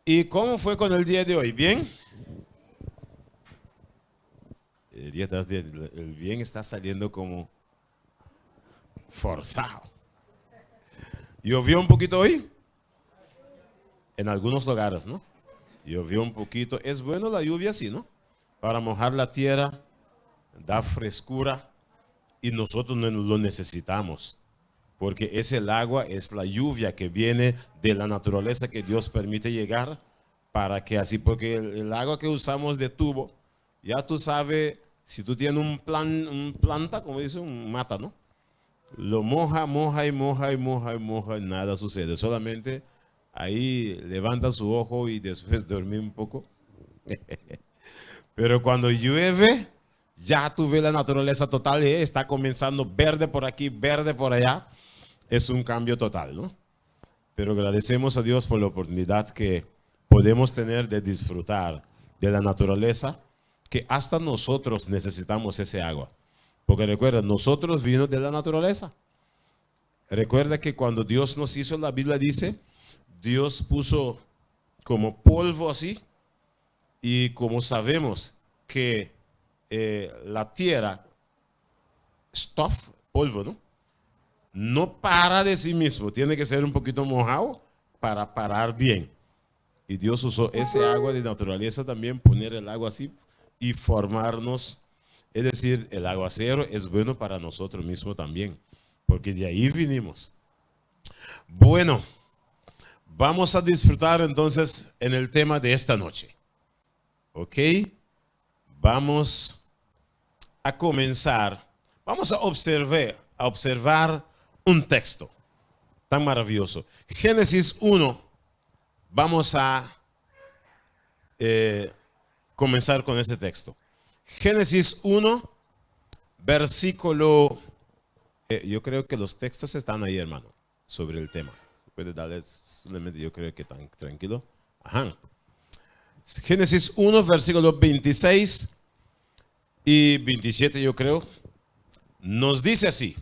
¿Y cómo fue con el día de hoy? ¿Bien? El día tras día, el bien está saliendo como forzado. ¿Llovió un poquito hoy? En algunos lugares, ¿no? Llovió un poquito. Es bueno la lluvia, sí, ¿no? Para mojar la tierra, da frescura y nosotros no lo necesitamos. Porque es el agua, es la lluvia que viene de la naturaleza que Dios permite llegar para que así, porque el agua que usamos de tubo, ya tú sabes, si tú tienes un planta, como dice, un mata, ¿no? Lo moja, moja y moja y moja y moja y nada sucede. Solamente ahí levanta su ojo y después dormir un poco. Pero cuando llueve, ya tú ves la naturaleza total, está comenzando verde por aquí, verde por allá. Es un cambio total, ¿no? Pero agradecemos a Dios por la oportunidad que podemos tener de disfrutar de la naturaleza, que hasta nosotros necesitamos ese agua. Porque recuerda, nosotros vino de la naturaleza. Recuerda que cuando Dios nos hizo, la Biblia dice, Dios puso como polvo así, y como sabemos que la tierra, stuff, polvo, ¿no? No para de sí mismo, tiene que ser un poquito mojado para parar bien. Y Dios usó ese agua de naturaleza también, poner el agua así y formarnos. Es decir, el aguacero es bueno para nosotros mismos también, porque de ahí vinimos. Bueno, vamos a disfrutar entonces en el tema de esta noche. ¿Ok? Vamos a comenzar, vamos a observar un texto tan maravilloso. Génesis 1, vamos a comenzar con ese texto. Génesis 1, versículo, yo creo que los textos están ahí, hermano, sobre el tema. Puede darles solamente, yo creo que tan tranquilo. Ajá. Génesis 1, versículo 26 y 27, yo creo, nos dice así.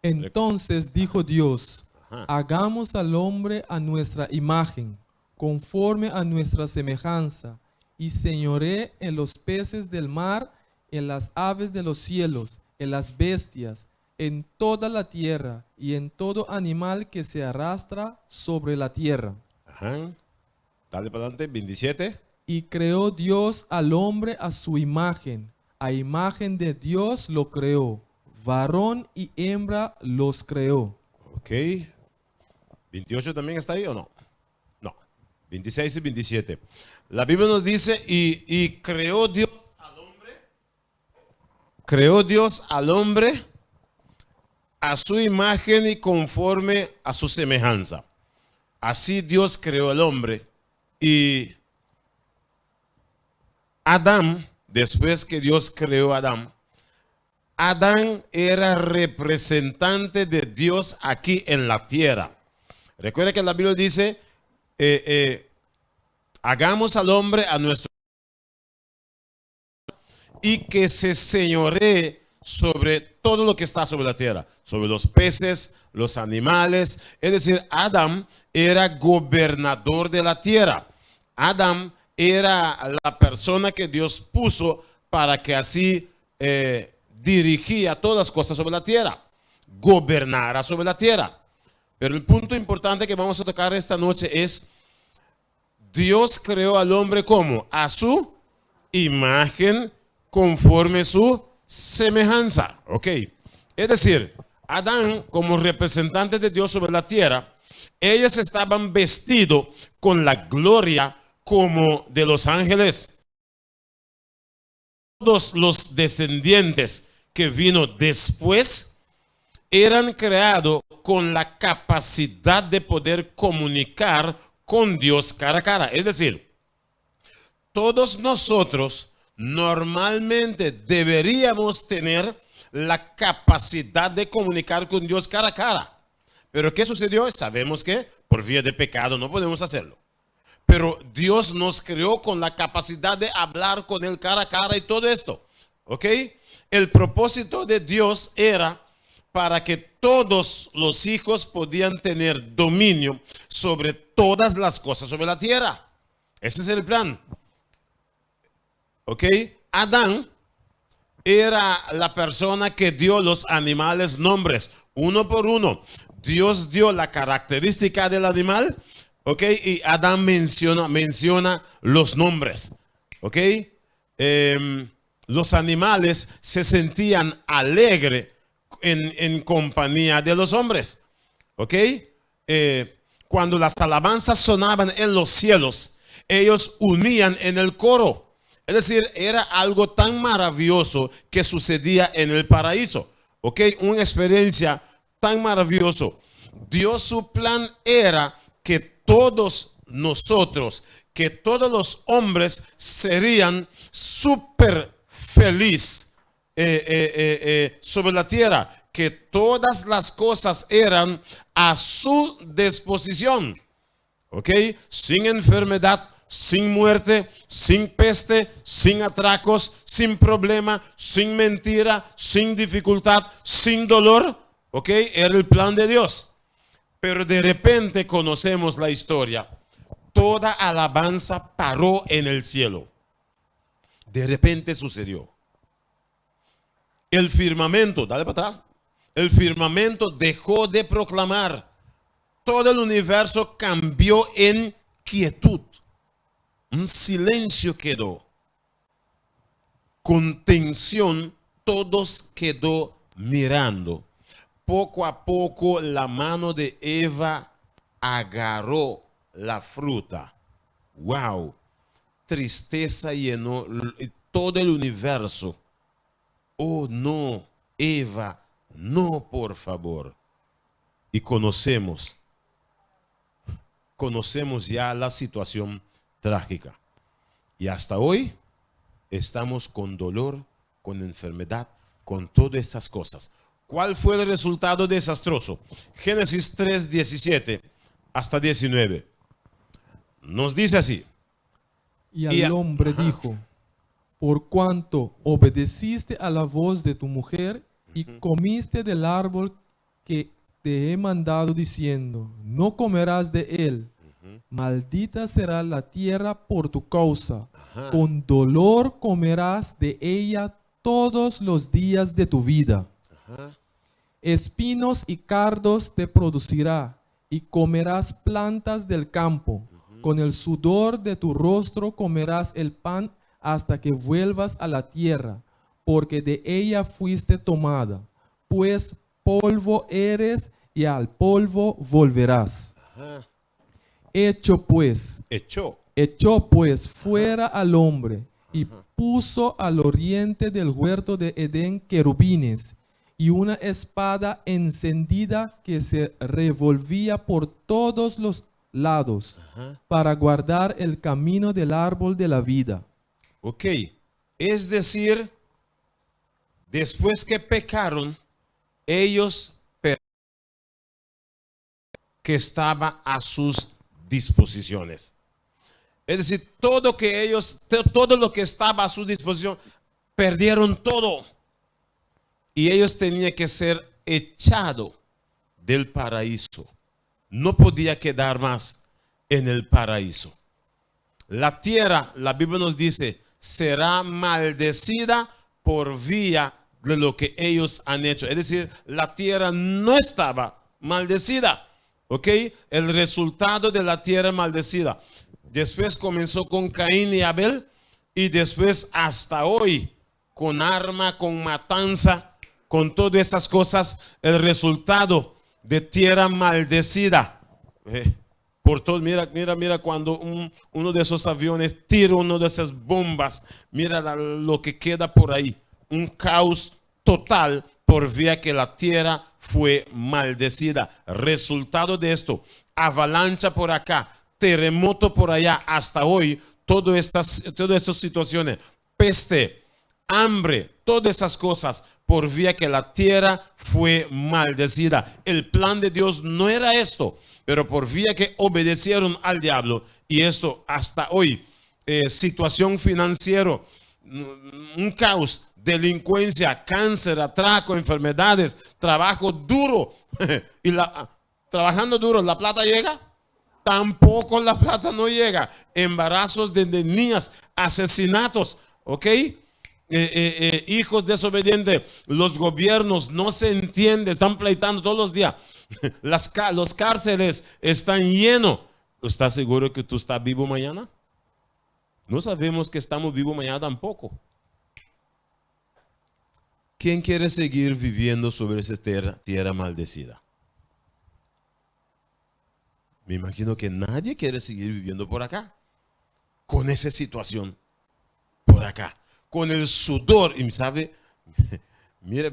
Entonces dijo Dios, Ajá. hagamos al hombre a nuestra imagen, conforme a nuestra semejanza, y señoree en los peces del mar, en las aves de los cielos, en las bestias, en toda la tierra, y en todo animal que se arrastra sobre la tierra. Ajá. Dale para adelante, 27. Y creó Dios al hombre a su imagen, a imagen de Dios lo creó, varón y hembra los creó. Ok. 28 también está ahí o no? No. 26 y 27. La Biblia nos dice, y creó Dios al hombre. Creó Dios al hombre a su imagen y conforme a su semejanza. Así Dios creó al hombre. Y Adán, después que Dios creó a Adán, Adán era representante de Dios aquí en la tierra. Recuerda que la Biblia dice, hagamos al hombre a nuestro y que se señoree sobre todo lo que está sobre la tierra, sobre los peces, los animales. Es decir, Adán era gobernador de la tierra. Adán era la persona que Dios puso para que así dirigía todas las cosas sobre la tierra, gobernara sobre la tierra. Pero el punto importante que vamos a tocar esta noche es, Dios creó al hombre como a su imagen, conforme su semejanza. Ok. Es decir, Adán como representante de Dios sobre la tierra, ellos estaban vestidos con la gloria como de los ángeles. Todos los descendientes que vino después eran creados con la capacidad de poder comunicar con Dios cara a cara. Es decir, todos nosotros normalmente deberíamos tener la capacidad de comunicar con Dios cara a cara. Pero ¿qué sucedió? Sabemos que por vía de pecado no podemos hacerlo. Pero Dios nos creó con la capacidad de hablar con Él cara a cara y todo esto. ¿Ok? El propósito de Dios era para que todos los hijos podían tener dominio sobre todas las cosas sobre la tierra. Ese es el plan. ¿Ok? Adán era la persona que dio los animales nombres, uno por uno. Dios dio la característica del animal, ¿ok? Y Adán menciona los nombres, ¿ok? Los animales se sentían alegres en compañía de los hombres, ¿ok? Cuando las alabanzas sonaban en los cielos, ellos unían en el coro. Es decir, era algo tan maravilloso que sucedía en el paraíso, ¿ok? Una experiencia tan maravillosa. Dios, su plan era que todos nosotros, que todos los hombres serían súper felices sobre la tierra, que todas las cosas eran a su disposición, ¿ok? Sin enfermedad, sin muerte, sin peste, sin atracos, sin problema, sin mentira, sin dificultad, sin dolor, ¿ok? Era el plan de Dios. Pero de repente conocemos la historia. Toda alabanza paró en el cielo. De repente sucedió. El firmamento, dale para atrás. El firmamento dejó de proclamar. Todo el universo cambió en quietud. Un silencio quedó. Con tensión, todos quedó mirando. Poco a poco la mano de Eva agarró la fruta. Wow. Tristeza llenó todo el universo. Oh no, Eva, no, por favor. Y conocemos ya la situación trágica. Y hasta hoy estamos con dolor, con enfermedad, con todas estas cosas. ¿Cuál fue el resultado desastroso? Génesis 3, 17 hasta 19. Nos dice así. Y al hombre dijo: por cuanto obedeciste a la voz de tu mujer y comiste del árbol que te he mandado diciendo, no comerás de él, maldita será la tierra por tu causa. Con dolor comerás de ella todos los días de tu vida. Espinos y cardos te producirá, y comerás plantas del campo. Con el sudor de tu rostro comerás el pan hasta que vuelvas a la tierra, porque de ella fuiste tomada. Pues polvo eres y al polvo volverás. Echó pues fuera al hombre y puso al oriente del huerto de Edén querubines y una espada encendida que se revolvía por todos los lados para guardar el camino del árbol de la vida. Ok, es decir, después que pecaron, ellos que estaba a sus disposiciones. Es decir, todo lo que estaba a su disposición, perdieron todo. Y ellos tenían que ser echados del paraíso. No podía quedar más en el paraíso. La tierra, la Biblia nos dice, será maldecida por vía de lo que ellos han hecho. Es decir, la tierra no estaba maldecida. ¿Ok? El resultado de la tierra maldecida. Después comenzó con Caín y Abel. Y después hasta hoy, con arma, con matanza, con todas esas cosas, el resultado de tierra maldecida. Por todo, mira cuando uno de esos aviones tira una de esas bombas, mira lo que queda por ahí. Un caos total por vía que la tierra fue maldecida. Resultado de esto, avalancha por acá, terremoto por allá, hasta hoy, todas estas situaciones, peste, hambre, todas esas cosas, por vía que la tierra fue maldecida. El plan de Dios no era esto, pero por vía que obedecieron al diablo, y esto hasta hoy, situación financiera, un caos, delincuencia, cáncer, atraco, enfermedades, trabajo duro. Y trabajando duro, ¿la plata llega? tampoco la plata no llega. Embarazos de niñas, asesinatos, ¿ok? Hijos desobedientes, los gobiernos no se entienden, están pleitando todos los días. Los cárceles están llenos. ¿Estás seguro que tú estás vivo mañana? No sabemos que estamos vivos mañana tampoco. ¿Quién quiere seguir viviendo sobre esa tierra maldecida? Me imagino que nadie quiere seguir viviendo por acá, con esa situación, por acá, con el sudor. Y sabe, mira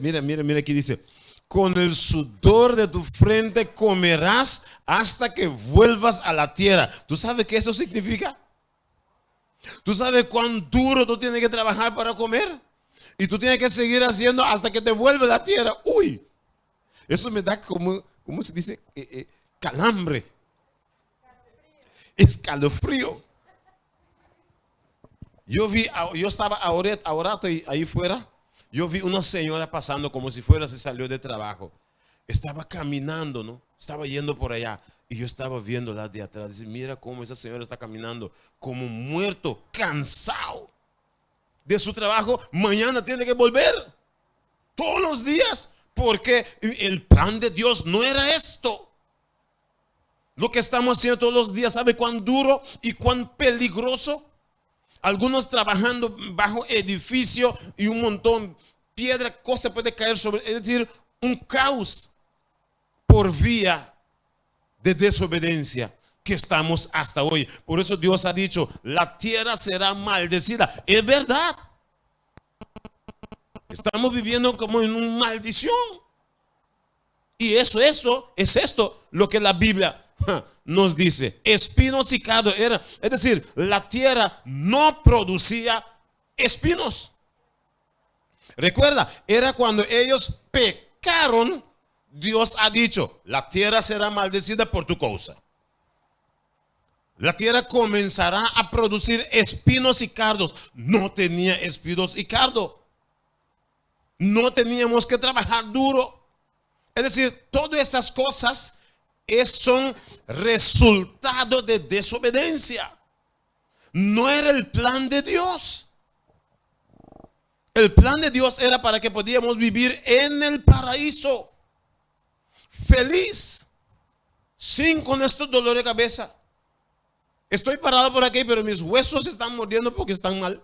aquí dice, con el sudor de tu frente comerás hasta que vuelvas a la tierra. ¿Tú sabes qué eso significa? ¿Tú sabes cuán duro tú tienes que trabajar para comer? Y tú tienes que seguir haciendo hasta que te vuelva a la tierra. Uy, eso me da como, ¿cómo se dice? Calambre. Escalofrío. Yo estaba ahora ahí fuera. Yo vi una señora pasando como si fuera, se salió de trabajo. Estaba caminando, ¿no? Estaba yendo por allá. Y yo estaba viéndola de atrás. Dice, mira cómo esa señora está caminando como muerto, cansado de su trabajo. Mañana tiene que volver. Todos los días. Porque el plan de Dios no era esto. Lo que estamos haciendo todos los días, ¿sabe cuán duro y cuán peligroso? Algunos trabajando bajo edificio y un montón, piedra, cosa puede caer sobre, es decir, un caos por vía de desobediencia que estamos hasta hoy. Por eso Dios ha dicho, la tierra será maldecida. Es verdad. Estamos viviendo como en una maldición. Y eso es esto lo que la Biblia nos dice. Espinos y cardos era, es decir, la tierra no producía espinos. Recuerda, era cuando ellos pecaron, Dios ha dicho, la tierra será maldecida por tu causa. La tierra comenzará a producir espinos y cardos. No tenía espinos y cardos. No teníamos que trabajar duro. Es decir, todas estas cosas son resultado de desobediencia. No era el plan de Dios. El plan de Dios era para que podíamos vivir en el paraíso, feliz, sin con estos dolores de cabeza. Estoy parado por aquí, pero mis huesos se están mordiendo porque están mal.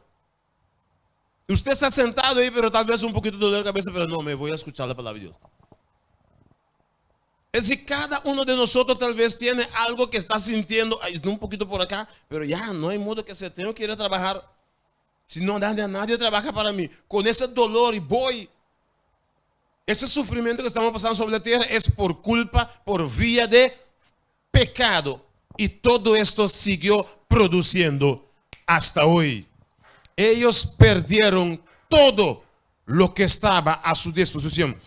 Usted está sentado ahí, pero tal vez un poquito de dolor de cabeza, pero no, me voy a escuchar la palabra de Dios. Es decir, cada uno de nosotros tal vez tiene algo que está sintiendo, un poquito por acá, pero ya no hay modo que se tenga que ir a trabajar. Si no, nadie trabaja para mí. Con ese dolor y voy. Ese sufrimiento que estamos pasando sobre la tierra es por culpa, por vía de pecado. Y todo esto siguió produciendo hasta hoy. Ellos perdieron todo lo que estaba a su disposición.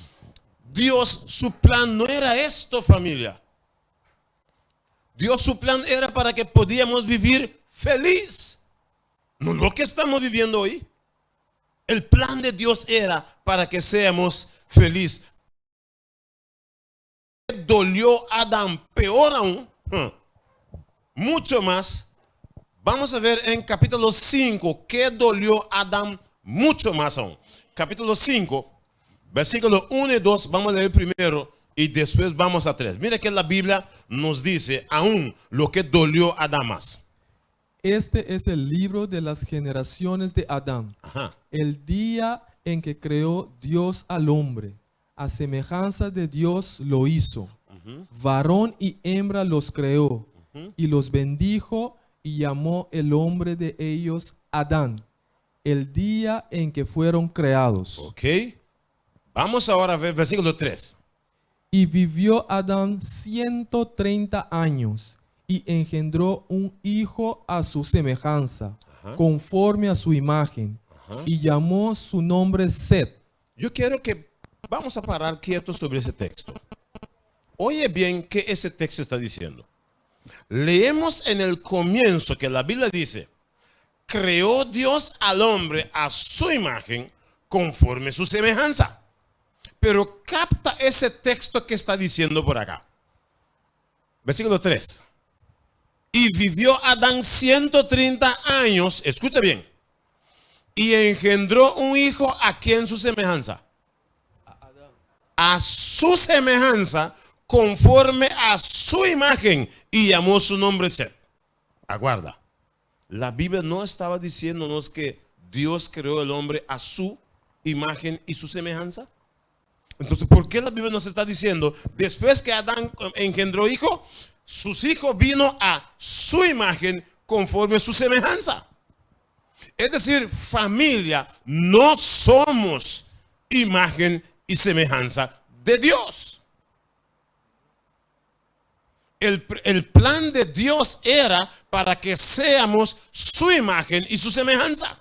Dios, su plan no era esto, familia. Dios, su plan era para que podíamos vivir feliz. No lo que estamos viviendo hoy. El plan de Dios era para que seamos felices. Dolió a Adán, peor aún, mucho más. Vamos a ver en capítulo 5 que dolió a Adán mucho más aún. Capítulo 5. Versículo 1 y 2, vamos a leer primero y después vamos a 3. Mira que la Biblia nos dice aún lo que dolió a Adán más. Este es el libro de las generaciones de Adán. Ajá. El día en que creó Dios al hombre, a semejanza de Dios lo hizo. Varón y hembra los creó y los bendijo y llamó el hombre de ellos Adán, el día en que fueron creados. Ok. Vamos ahora a ver versículo 3. Y vivió Adán 130 años y engendró un hijo a su semejanza, conforme a su imagen, y llamó su nombre Set. Yo quiero que vamos a parar quietos sobre ese texto. Oye bien qué ese texto está diciendo. Leemos en el comienzo que la Biblia dice, creó Dios al hombre a su imagen, conforme a su semejanza. Pero capta ese texto que está diciendo por acá. Versículo 3. Y vivió Adán 130 años, escucha bien, y engendró un hijo a quien su semejanza. A su semejanza, conforme a su imagen, y llamó su nombre Set. Aguarda, la Biblia no estaba diciéndonos que Dios creó el hombre a su imagen y su semejanza. Entonces, ¿por qué la Biblia nos está diciendo, después que Adán engendró hijo, sus hijos vino a su imagen conforme a su semejanza? Es decir, familia, no somos imagen y semejanza de Dios. El plan de Dios era para que seamos su imagen y su semejanza.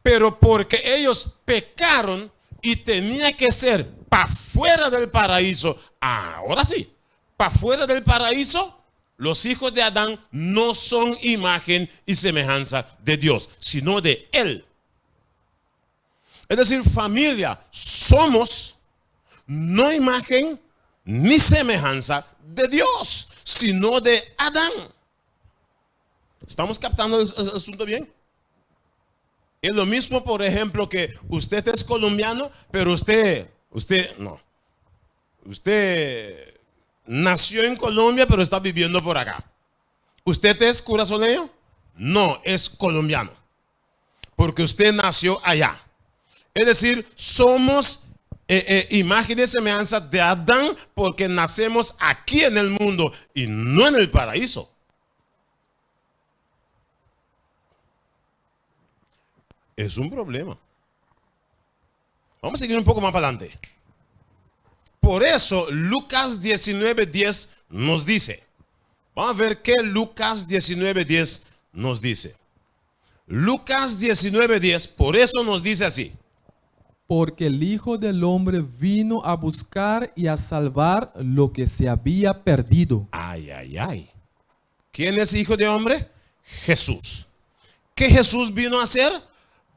Pero porque ellos pecaron y tenía que ser para fuera del paraíso, ahora sí, para fuera del paraíso, los hijos de Adán no son imagen y semejanza de Dios, sino de Él. Es decir, familia, somos no imagen ni semejanza de Dios, sino de Adán. ¿Estamos captando el asunto bien? Es lo mismo, por ejemplo, que usted es colombiano, pero usted no. Usted nació en Colombia, pero está viviendo por acá. ¿Usted es curazoleño? No, es colombiano. Porque usted nació allá. Es decir, somos imagen y semejanza de Adán porque nacemos aquí en el mundo y no en el paraíso. Es un problema. Vamos a seguir un poco más para adelante. Por eso Lucas 19:10 nos dice. Vamos a ver qué Lucas 19:10 nos dice. Lucas 19:10, por eso nos dice así. Porque el Hijo del Hombre vino a buscar y a salvar lo que se había perdido. Ay, ay, ay. ¿Quién es Hijo de Hombre? Jesús. ¿Qué Jesús vino a hacer?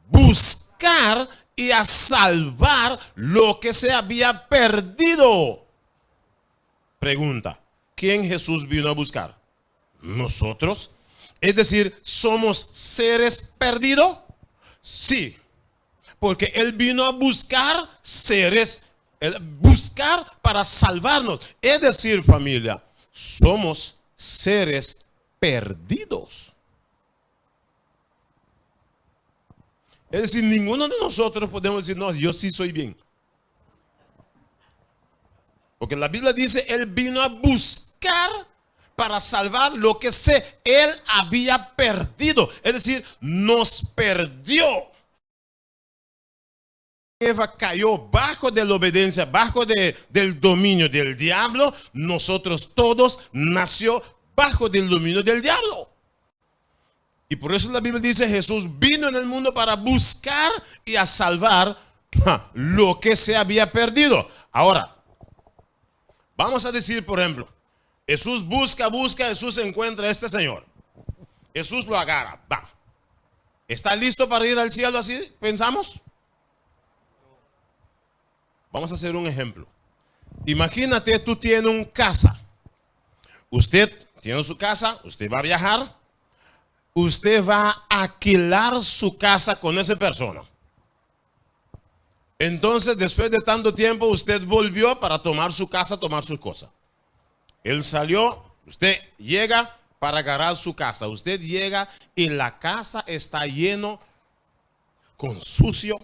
Buscar y a salvar lo que se había perdido. Pregunta, ¿quién Jesús vino a buscar? ¿Nosotros? Es decir, ¿somos seres perdidos? Sí, porque Él vino a buscar seres, buscar para salvarnos. Es decir, familia, somos seres perdidos. Es decir, ninguno de nosotros podemos decir, no, yo sí soy bien. Porque la Biblia dice, Él vino a buscar para salvar lo que Él había perdido. Es decir, nos perdió. Eva cayó bajo de la obediencia, bajo del dominio del diablo. Nosotros todos nació bajo del dominio del diablo. Y por eso la Biblia dice, Jesús vino en el mundo para buscar y a salvar lo que se había perdido. Ahora, vamos a decir, por ejemplo, Jesús busca, Jesús encuentra a este señor. Jesús lo agarra, va. ¿Está listo para ir al cielo así? ¿Pensamos? Vamos a hacer un ejemplo. Imagínate, tú tienes una casa. Usted tiene su casa, usted va a viajar. Usted va a alquilar su casa con esa persona. Entonces, después de tanto tiempo, usted volvió para tomar su casa, tomar sus cosas. Él salió, usted llega para agarrar su casa. Usted llega y la casa está lleno con sucio.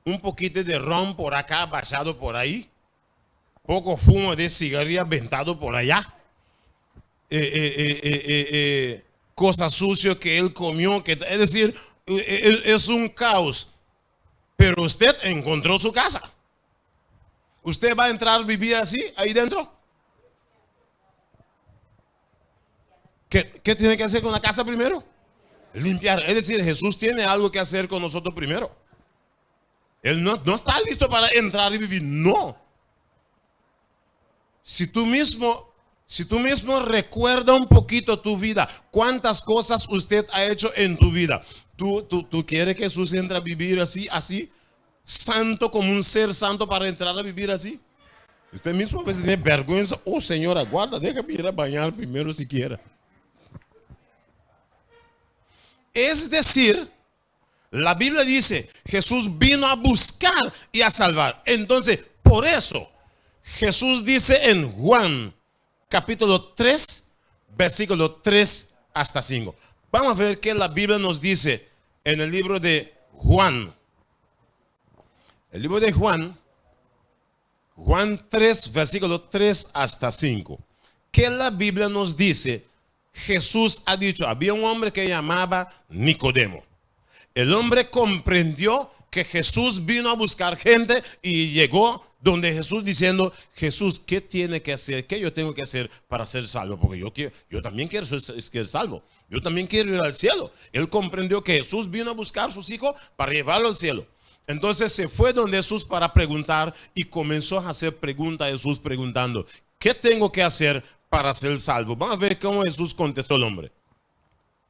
Un poquito de ron por acá, bachado por ahí. Poco fumo de cigarrillo aventado por allá. Cosas sucias que él comió, es decir, es un caos. Pero usted encontró su casa. ¿Usted va a entrar a vivir así, ahí dentro? ¿Qué tiene que hacer con la casa primero? Limpiar. Es decir, Jesús tiene algo que hacer con nosotros primero. Él no está listo para entrar y vivir, no. Si tú mismo recuerda un poquito tu vida, cuántas cosas usted ha hecho en tu vida. ¿Tú quieres que Jesús entre a vivir así, santo, como un ser santo para entrar a vivir así? Usted mismo a veces tiene vergüenza. Oh, señora, guarda, déjame ir a bañar primero siquiera. Es decir, la Biblia dice, Jesús vino a buscar y a salvar. Entonces, por eso, Jesús dice en Juan, capítulo 3, versículo 3 hasta 5. Vamos a ver qué la Biblia nos dice en el libro de Juan. El libro de Juan 3, versículo 3 hasta 5. ¿Qué la Biblia nos dice? Jesús ha dicho, había un hombre que llamaba Nicodemo. El hombre comprendió que Jesús vino a buscar gente y llegó donde Jesús diciendo, Jesús, ¿qué tiene que hacer? ¿Qué yo tengo que hacer para ser salvo? Porque yo también quiero ser salvo. Yo también quiero ir al cielo. Él comprendió que Jesús vino a buscar a sus hijos para llevarlo al cielo. Entonces se fue donde Jesús para preguntar y comenzó a hacer preguntas a Jesús preguntando, ¿qué tengo que hacer para ser salvo? Vamos a ver cómo Jesús contestó el hombre.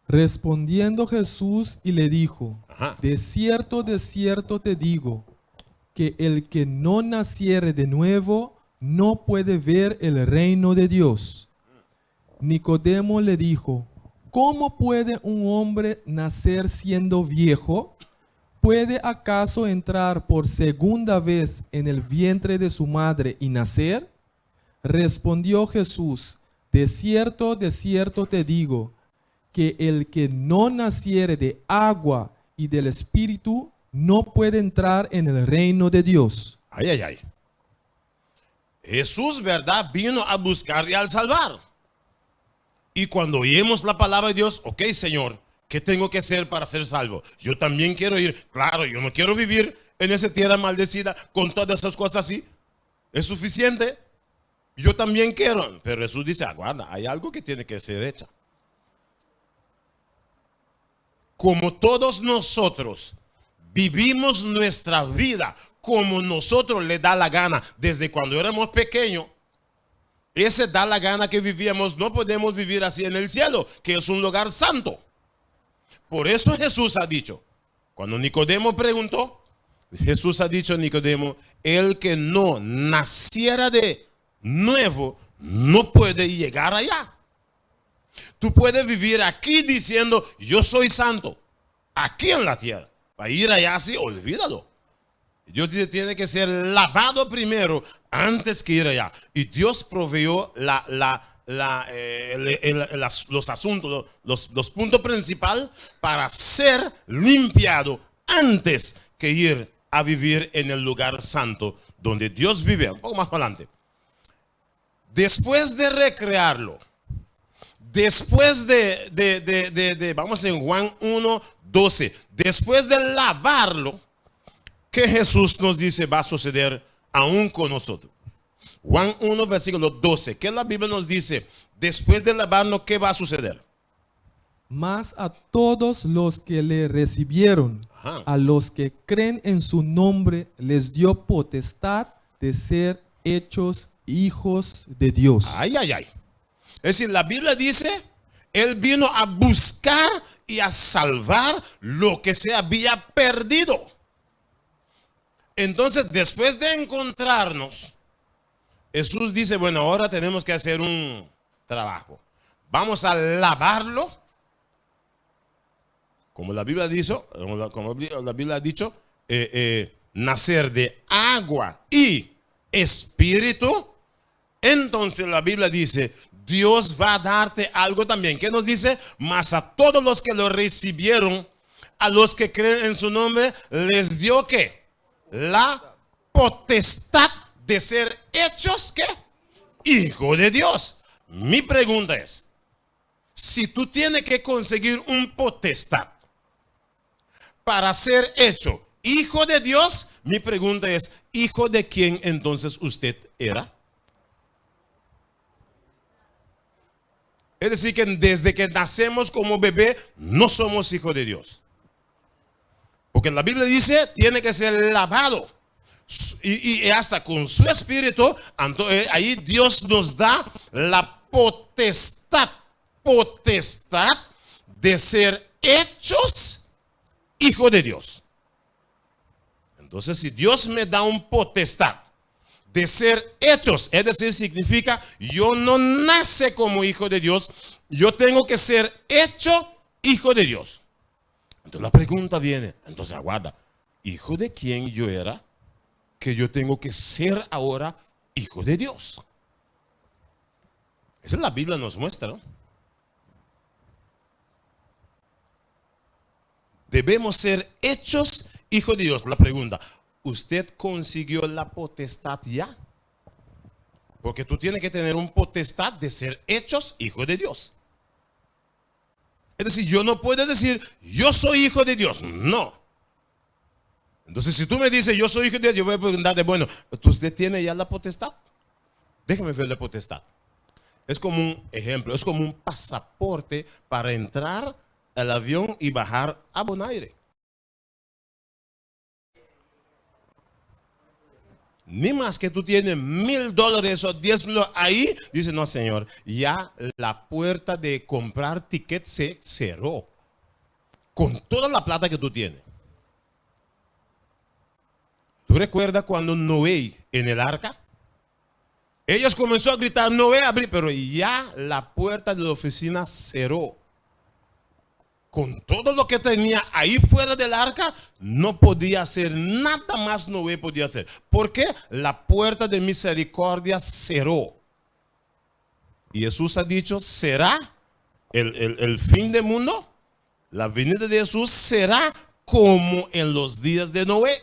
Respondiendo Jesús y le dijo, Ajá. de cierto te digo, que el que no naciere de nuevo no puede ver el reino de Dios. Nicodemo le dijo, ¿cómo puede un hombre nacer siendo viejo? ¿Puede acaso entrar por segunda vez en el vientre de su madre y nacer? Respondió Jesús, de cierto te digo, que el que no naciere de agua y del Espíritu no puede entrar en el reino de Dios. Ay, ay, ay. Jesús, ¿verdad? Vino a buscar y a salvar. Y cuando oímos la palabra de Dios, ok, Señor, ¿qué tengo que hacer para ser salvo? Yo también quiero ir. Claro, yo no quiero vivir en esa tierra maldecida con todas esas cosas así. ¿Es suficiente? Yo también quiero. Pero Jesús dice, aguarda, hay algo que tiene que ser hecho. Como todos nosotros vivimos nuestra vida como nosotros le da la gana desde cuando éramos pequeños, ese da la gana que vivíamos, no podemos vivir así en el cielo, que es un lugar santo. Por eso Jesús ha dicho, cuando Nicodemo preguntó, Jesús ha dicho a Nicodemo, el que no naciera de nuevo no puede llegar allá. Tú puedes vivir aquí diciendo, yo soy santo, aquí en la tierra. Para ir allá así, olvídalo. Dios dice, tiene que ser lavado primero antes que ir allá. Y Dios proveyó los asuntos, los puntos principales para ser limpiado antes que ir a vivir en el lugar santo donde Dios vive. Un poco más adelante. Después de recrearlo, después vamos en Juan 1:12, después de lavarlo, ¿qué Jesús nos dice va a suceder aún con nosotros? Juan 1, versículo 12, ¿qué la Biblia nos dice? Después de lavarlo, ¿qué va a suceder? Mas a todos los que le recibieron, Ajá. a los que creen en su nombre, les dio potestad de ser hechos hijos de Dios. Ay, ay, ay. Es decir, la Biblia dice, Él vino a buscar y a salvar lo que se había perdido. Entonces, después de encontrarnos, Jesús dice, bueno, ahora tenemos que hacer un trabajo. Vamos a lavarlo. Como la Biblia ha dicho, nacer de agua y espíritu. Entonces la Biblia dice, Dios va a darte algo también. ¿Qué nos dice? Mas a todos los que lo recibieron, a los que creen en su nombre, les dio ¿qué? La potestad de ser hechos ¿qué? Hijo de Dios. Mi pregunta es, si tú tienes que conseguir un potestad para ser hecho hijo de Dios, mi pregunta es, ¿hijo de quién entonces usted era? Es decir, que desde que nacemos como bebé, no somos hijos de Dios. Porque la Biblia dice, tiene que ser lavado. Y hasta con su espíritu, ahí Dios nos da la potestad de ser hechos hijos de Dios. Entonces, si Dios me da un potestad de ser hechos. Es decir, significa yo no nace como hijo de Dios, yo tengo que ser hecho hijo de Dios. Entonces la pregunta viene, entonces aguarda, ¿hijo de quién yo era que yo tengo que ser ahora hijo de Dios? Esa es la Biblia nos muestra, ¿no? Debemos ser hechos hijos de Dios. La pregunta, ¿usted consiguió la potestad ya? Porque tú tienes que tener un potestad de ser hechos hijos de Dios. Es decir, yo no puedo decir, yo soy hijo de Dios. No. Entonces, si tú me dices, yo soy hijo de Dios, yo voy a preguntarte, bueno, ¿usted tiene ya la potestad? Déjame ver la potestad. Es como un ejemplo, es como un pasaporte para entrar al avión y bajar a Bonaire. Ni más que tú tienes $1,000 o 10,000 ahí, dice, no señor, ya la puerta de comprar ticket se cerró. Con toda la plata que tú tienes. ¿Tú recuerdas cuando Noé en el arca? Ellos comenzó a gritar, Noé, abrí, pero ya la puerta de la oficina cerró. Con todo lo que tenía ahí fuera del arca, no podía hacer nada más. Noé podía hacer. ¿Por qué? La puerta de misericordia cerró. Y Jesús ha dicho, será el fin del mundo. La venida de Jesús será como en los días de Noé.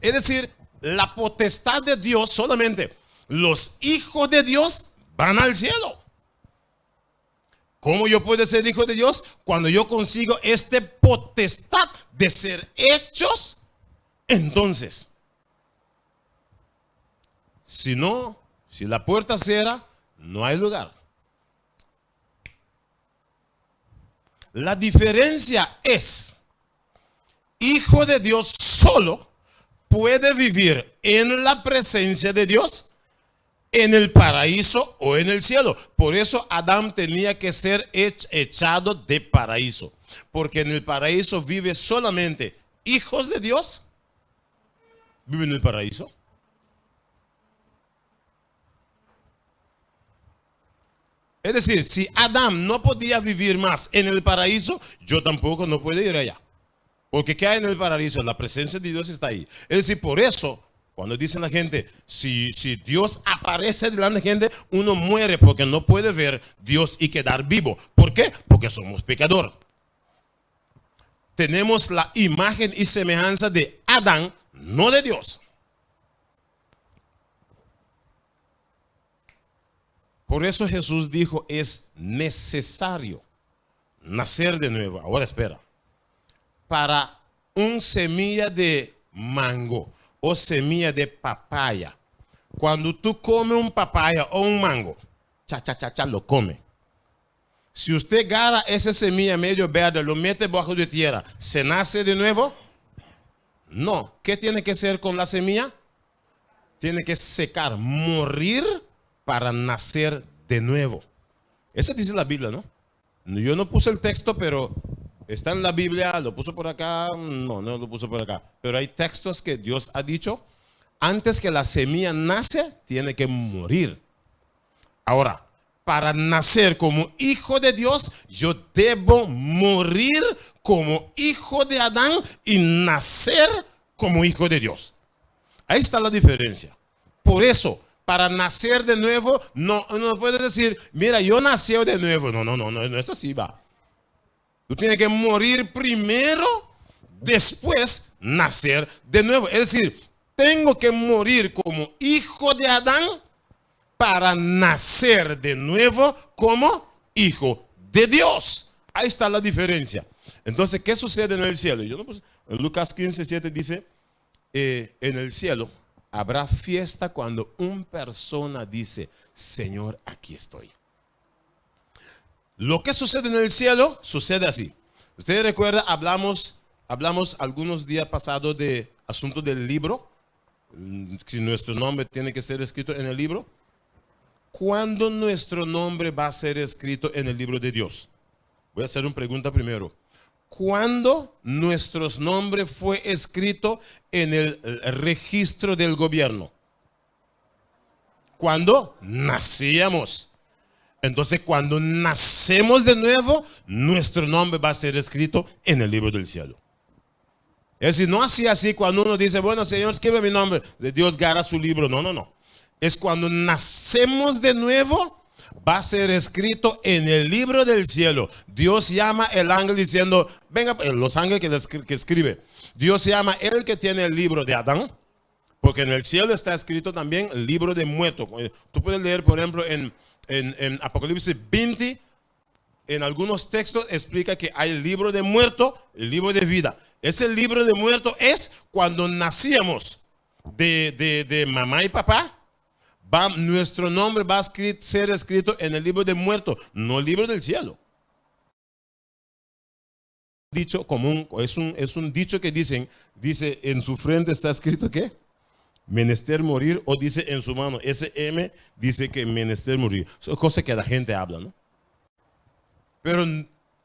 Es decir, la potestad de Dios, solamente los hijos de Dios van al cielo. ¿Cómo yo puedo ser hijo de Dios? Cuando yo consigo este potestad de ser hechos, entonces, si no, si la puerta cierra, no hay lugar. La diferencia es, hijo de Dios solo puede vivir en la presencia de Dios, en el paraíso o en el cielo. Por eso Adán tenía que ser echado de paraíso. Porque en el paraíso vive solamente hijos de Dios. Viven en el paraíso. Es decir, si Adán no podía vivir más en el paraíso, yo tampoco no puedo ir allá. Porque ¿qué hay en el paraíso? La presencia de Dios está ahí. Es decir, por eso, cuando dicen la gente, si Dios aparece delante de la gente, uno muere porque no puede ver Dios y quedar vivo. ¿Por qué? Porque somos pecadores. Tenemos la imagen y semejanza de Adán, no de Dios. Por eso Jesús dijo, es necesario nacer de nuevo. Ahora espera. Para un semilla de mango o semilla de papaya, cuando tú comes un papaya o un mango, lo come. Si usted agarra esa semilla medio verde, lo mete bajo de tierra, ¿se nace de nuevo? No. ¿Qué tiene que hacer con la semilla? Tiene que secar, morir para nacer de nuevo. Eso dice la Biblia, ¿no? Yo no puse el texto, pero está en la Biblia, lo puso por acá, no lo puso por acá. Pero hay textos que Dios ha dicho, antes que la semilla nace, tiene que morir. Ahora, para nacer como hijo de Dios, yo debo morir como hijo de Adán y nacer como hijo de Dios. Ahí está la diferencia. Por eso, para nacer de nuevo, no puedes decir, mira, yo nací de nuevo. No es así, va. Tú tienes que morir primero, después nacer de nuevo. Es decir, tengo que morir como hijo de Adán para nacer de nuevo como hijo de Dios. Ahí está la diferencia. Entonces, ¿qué sucede en el cielo? En Lucas 15:7 dice, en el cielo habrá fiesta cuando una persona dice, Señor, aquí estoy. Lo que sucede en el cielo, sucede así. Ustedes recuerdan, hablamos algunos días pasados de asunto del libro. Si nuestro nombre tiene que ser escrito en el libro. ¿Cuándo nuestro nombre va a ser escrito en el libro de Dios? Voy a hacer una pregunta primero. ¿Cuándo nuestros nombres fue escrito en el registro del gobierno? Cuando nacíamos. Entonces, cuando nacemos de nuevo, nuestro nombre va a ser escrito en el libro del cielo. Es decir, no así cuando uno dice, bueno, Señor, escribe mi nombre, de Dios gana su libro. No. Es cuando nacemos de nuevo, va a ser escrito en el libro del cielo. Dios llama el ángel diciendo, venga, los ángeles que escribe. Dios llama el que tiene el libro de Adán, porque en el cielo está escrito también el libro de muertos. Tú puedes leer, por ejemplo, en Apocalipsis 20, en algunos textos explica que hay el libro de muerto, el libro de vida. Ese libro de muerto es cuando nacíamos de mamá y papá. Nuestro nombre va a ser escrito en el libro de muerto, no el libro del cielo. Dicho común, es un dicho que dice en su frente está escrito ¿qué? Menester morir, o dice en su mano, ese M dice que menester morir. Son cosas que la gente habla, ¿no? Pero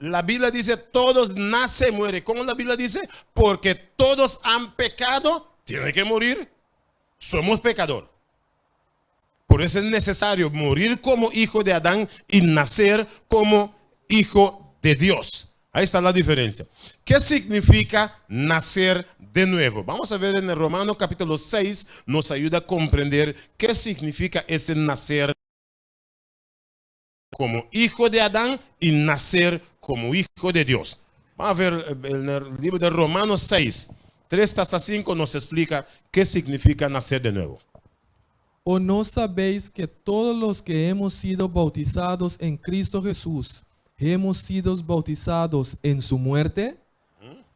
la Biblia dice, todos nacen, mueren. ¿Cómo la Biblia dice? Porque todos han pecado, tienen que morir. Somos pecadores. Por eso es necesario morir como hijo de Adán y nacer como hijo de Dios. Ahí está la diferencia. ¿Qué significa nacer de nuevo? Vamos a ver en el Romanos capítulo 6, nos ayuda a comprender qué significa ese nacer como hijo de Adán y nacer como hijo de Dios. Vamos a ver en el libro de Romanos 6, 3 hasta 5 nos explica qué significa nacer de nuevo. ¿O no sabéis que todos los que hemos sido bautizados en Cristo Jesús, hemos sido bautizados en su muerte?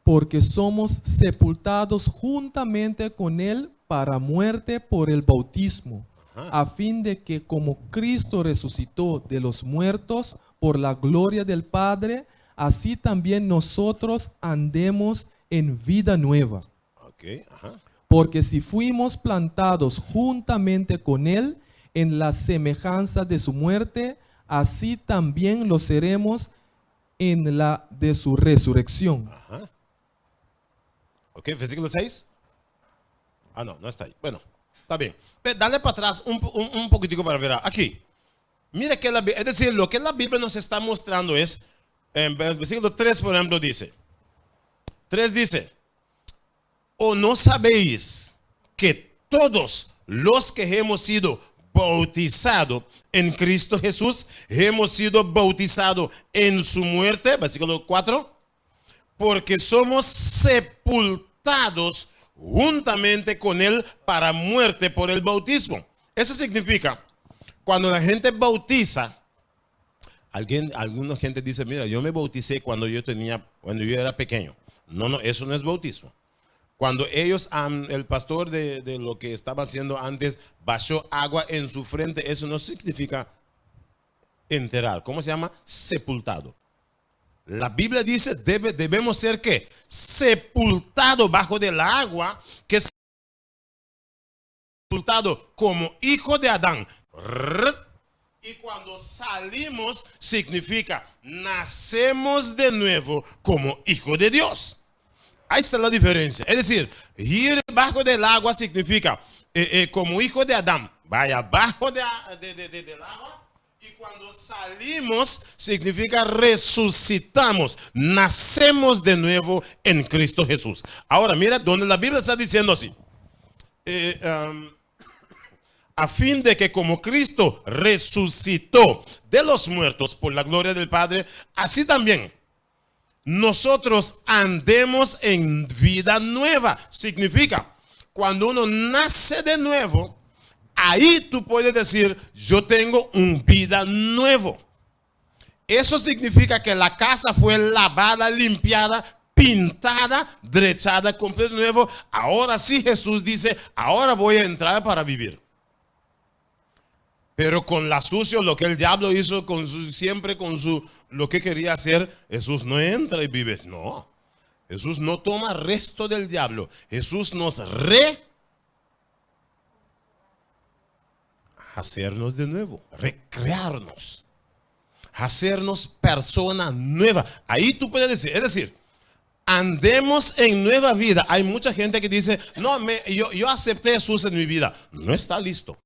Porque somos sepultados juntamente con él para muerte por el bautismo, a fin de que como Cristo resucitó de los muertos por la gloria del Padre, así también nosotros andemos en vida nueva. Porque si fuimos plantados juntamente con él en la semejanza de su muerte, así también lo seremos en la de su resurrección. Ok, versículo 6. No está ahí. Bueno, está bien. Dale para atrás un poquitico para ver. Aquí. Mira que es decir, lo que la Biblia nos está mostrando es, en el versículo 3, por ejemplo, dice, 3 dice, ¿o no sabéis que todos los que hemos sido bautizados en Cristo Jesús, hemos sido bautizados en su muerte? Versículo 4. Porque somos sepultados juntamente con él para muerte por el bautismo. Eso significa, cuando la gente bautiza, alguna gente dice, mira, yo me bauticé cuando yo era pequeño. No, eso no es bautismo. Cuando el pastor de lo que estaba haciendo antes, vació agua en su frente, eso no significa enterrar. ¿Cómo se llama? Sepultado. La Biblia dice, debemos ser ¿qué? Sepultados bajo del agua, que es sepultado como hijo de Adán. Y cuando salimos, significa, nacemos de nuevo como hijo de Dios. Ahí está la diferencia. Es decir, ir bajo del agua significa, como hijo de Adán, vaya bajo del agua. Y cuando salimos, significa resucitamos, nacemos de nuevo en Cristo Jesús. Ahora, mira donde la Biblia está diciendo así. A fin de que como Cristo resucitó de los muertos por la gloria del Padre, así también nosotros andemos en vida nueva. Significa, cuando uno nace de nuevo, ahí tú puedes decir, yo tengo un vida nuevo. Eso significa que la casa fue lavada, limpiada, pintada, derechada, completo nuevo. Ahora sí Jesús dice, ahora voy a entrar para vivir. Pero con la sucio, lo que el diablo hizo siempre con lo que quería hacer, Jesús no entra y vive. No, Jesús no toma resto del diablo. Jesús nos hacernos de nuevo, recrearnos, hacernos persona nueva. Ahí tú puedes decir, es decir, andemos en nueva vida. Hay mucha gente que dice, no, yo acepté a Jesús en mi vida. No está listo.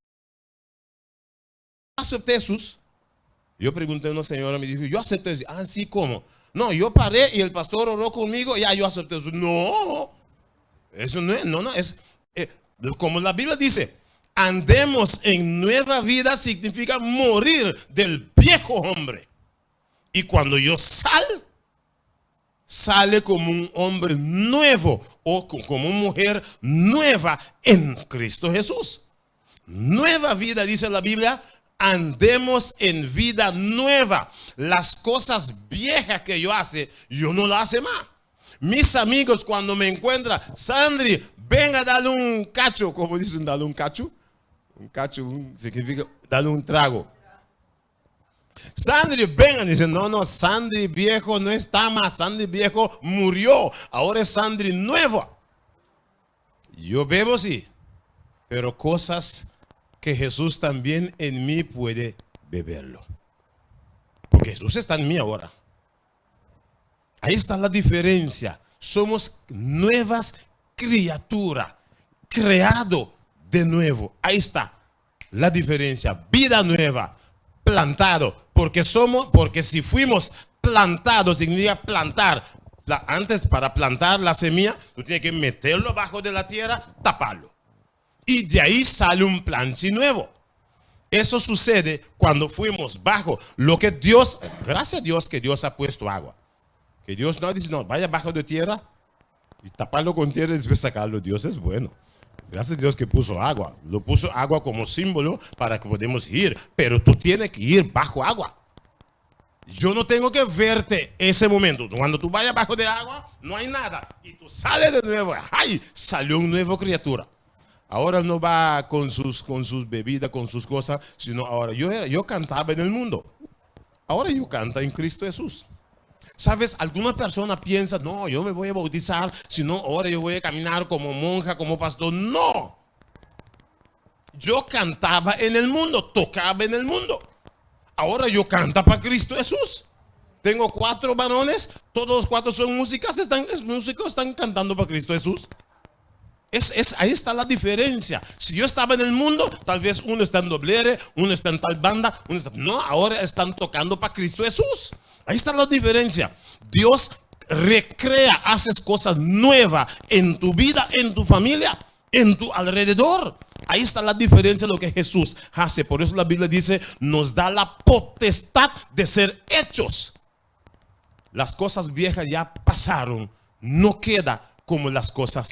acepté a Jesús. Yo pregunté a una señora, me dijo, yo acepté a Jesús. Ah, sí, ¿cómo? No, yo paré y el pastor oró conmigo y ya yo acepté a Jesús. No, eso no es, no, es como la Biblia dice, andemos en nueva vida significa morir del viejo hombre. Y cuando yo sale como un hombre nuevo o como una mujer nueva en Cristo Jesús. Nueva vida, dice la Biblia, andemos en vida nueva. Las cosas viejas que yo hace, yo no las hace más. Mis amigos cuando me encuentran, Sandri, venga, dale un cacho. ¿Cómo dicen dale un cacho? Un cacho significa dale un trago. Sandri, vengan, dicen, no, Sandri viejo no está más, Sandri viejo murió, ahora es Sandri nueva. Yo bebo sí, pero cosas que Jesús también en mí puede beberlo. Porque Jesús está en mí ahora. Ahí está la diferencia. Somos nuevas criaturas, creado de nuevo. Ahí está la diferencia, vida nueva, plantado. Porque si fuimos plantados, significa plantar. Antes, para plantar la semilla, tú tienes que meterlo bajo de la tierra, taparlo. Y de ahí sale un planchi nuevo. Eso sucede cuando fuimos bajo lo que Dios, gracias a Dios que Dios ha puesto agua. Que Dios no dice, no, vaya bajo de tierra y taparlo con tierra y después sacarlo. Dios es bueno. Gracias a Dios que puso agua. Lo puso agua como símbolo para que podamos ir. Pero tú tienes que ir bajo agua. Yo no tengo que verte ese momento. Cuando tú vayas bajo de agua, no hay nada. Y tú sales de nuevo. ¡Ay! Salió una nueva criatura. Ahora no va con sus bebidas, con sus cosas. Sino ahora yo cantaba en el mundo. Ahora yo canto en Cristo Jesús. ¿Sabes? Alguna persona piensa, no, yo me voy a bautizar, sino ahora yo voy a caminar como monja, como pastor. No. Yo cantaba en el mundo, tocaba en el mundo. Ahora yo canto para Cristo Jesús. Tengo 4 varones, todos los 4 son músicos, están cantando para Cristo Jesús. Ahí está la diferencia. Si yo estaba en el mundo, tal vez uno está en doblere, uno está en tal banda, no, ahora están tocando para Cristo Jesús. Ahí está la diferencia. Dios recrea, haces cosas nuevas en tu vida, en tu familia, en tu alrededor. Ahí está la diferencia de lo que Jesús hace. Por eso la Biblia dice, nos da la potestad de ser hechos. Las cosas viejas ya pasaron. No queda como las cosas,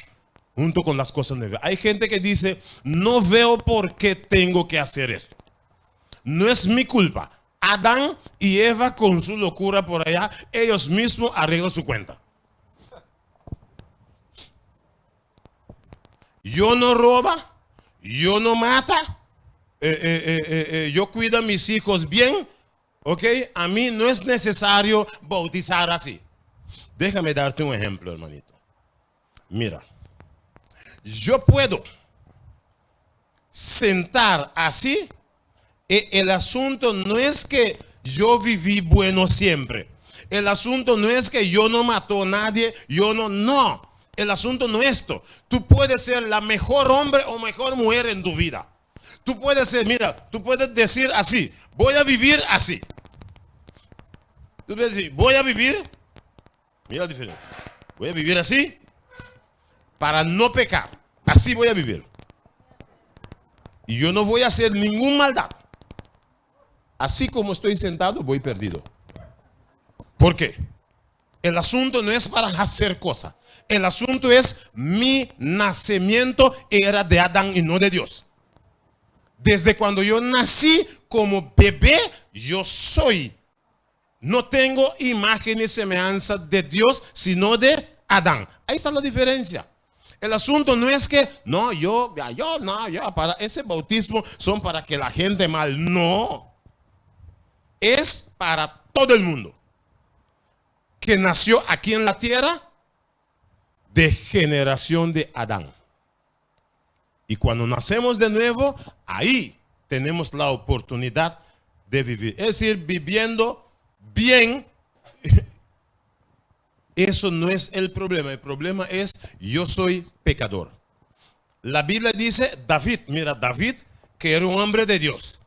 junto con las cosas nuevas. Hay gente que dice, no veo por qué tengo que hacer esto. No es mi culpa. Adán y Eva con su locura por allá, ellos mismos arreglan su cuenta. Yo no roba, yo no mata, yo cuido a mis hijos bien, ¿ok? A mí no es necesario bautizar así. Déjame darte un ejemplo, hermanito. Mira, yo puedo sentar así. El asunto no es que yo viví bueno siempre. El asunto no es que yo no mató a nadie. No. El asunto no es esto. Tú puedes ser la mejor hombre o mejor mujer en tu vida. Tú puedes ser, mira, tú puedes decir así, voy a vivir así. Tú puedes decir, voy a vivir, mira la diferencia. Voy a vivir así para no pecar. Así voy a vivir. Y yo no voy a hacer ninguna maldad. Así como estoy sentado, voy perdido. ¿Por qué? El asunto no es para hacer cosas. El asunto es mi nacimiento era de Adán y no de Dios. Desde cuando yo nací como bebé, yo soy. No tengo imagen y semejanza de Dios, sino de Adán. Ahí está la diferencia. El asunto no es que, para ese bautismo son para que la gente mal. No. Es para todo el mundo que nació aquí en la tierra de generación de Adán. Y cuando nacemos de nuevo, ahí tenemos la oportunidad de vivir. Es decir, viviendo bien. Eso no es el problema. El problema es yo soy pecador. La Biblia dice David, mira, David que era un hombre de Dios.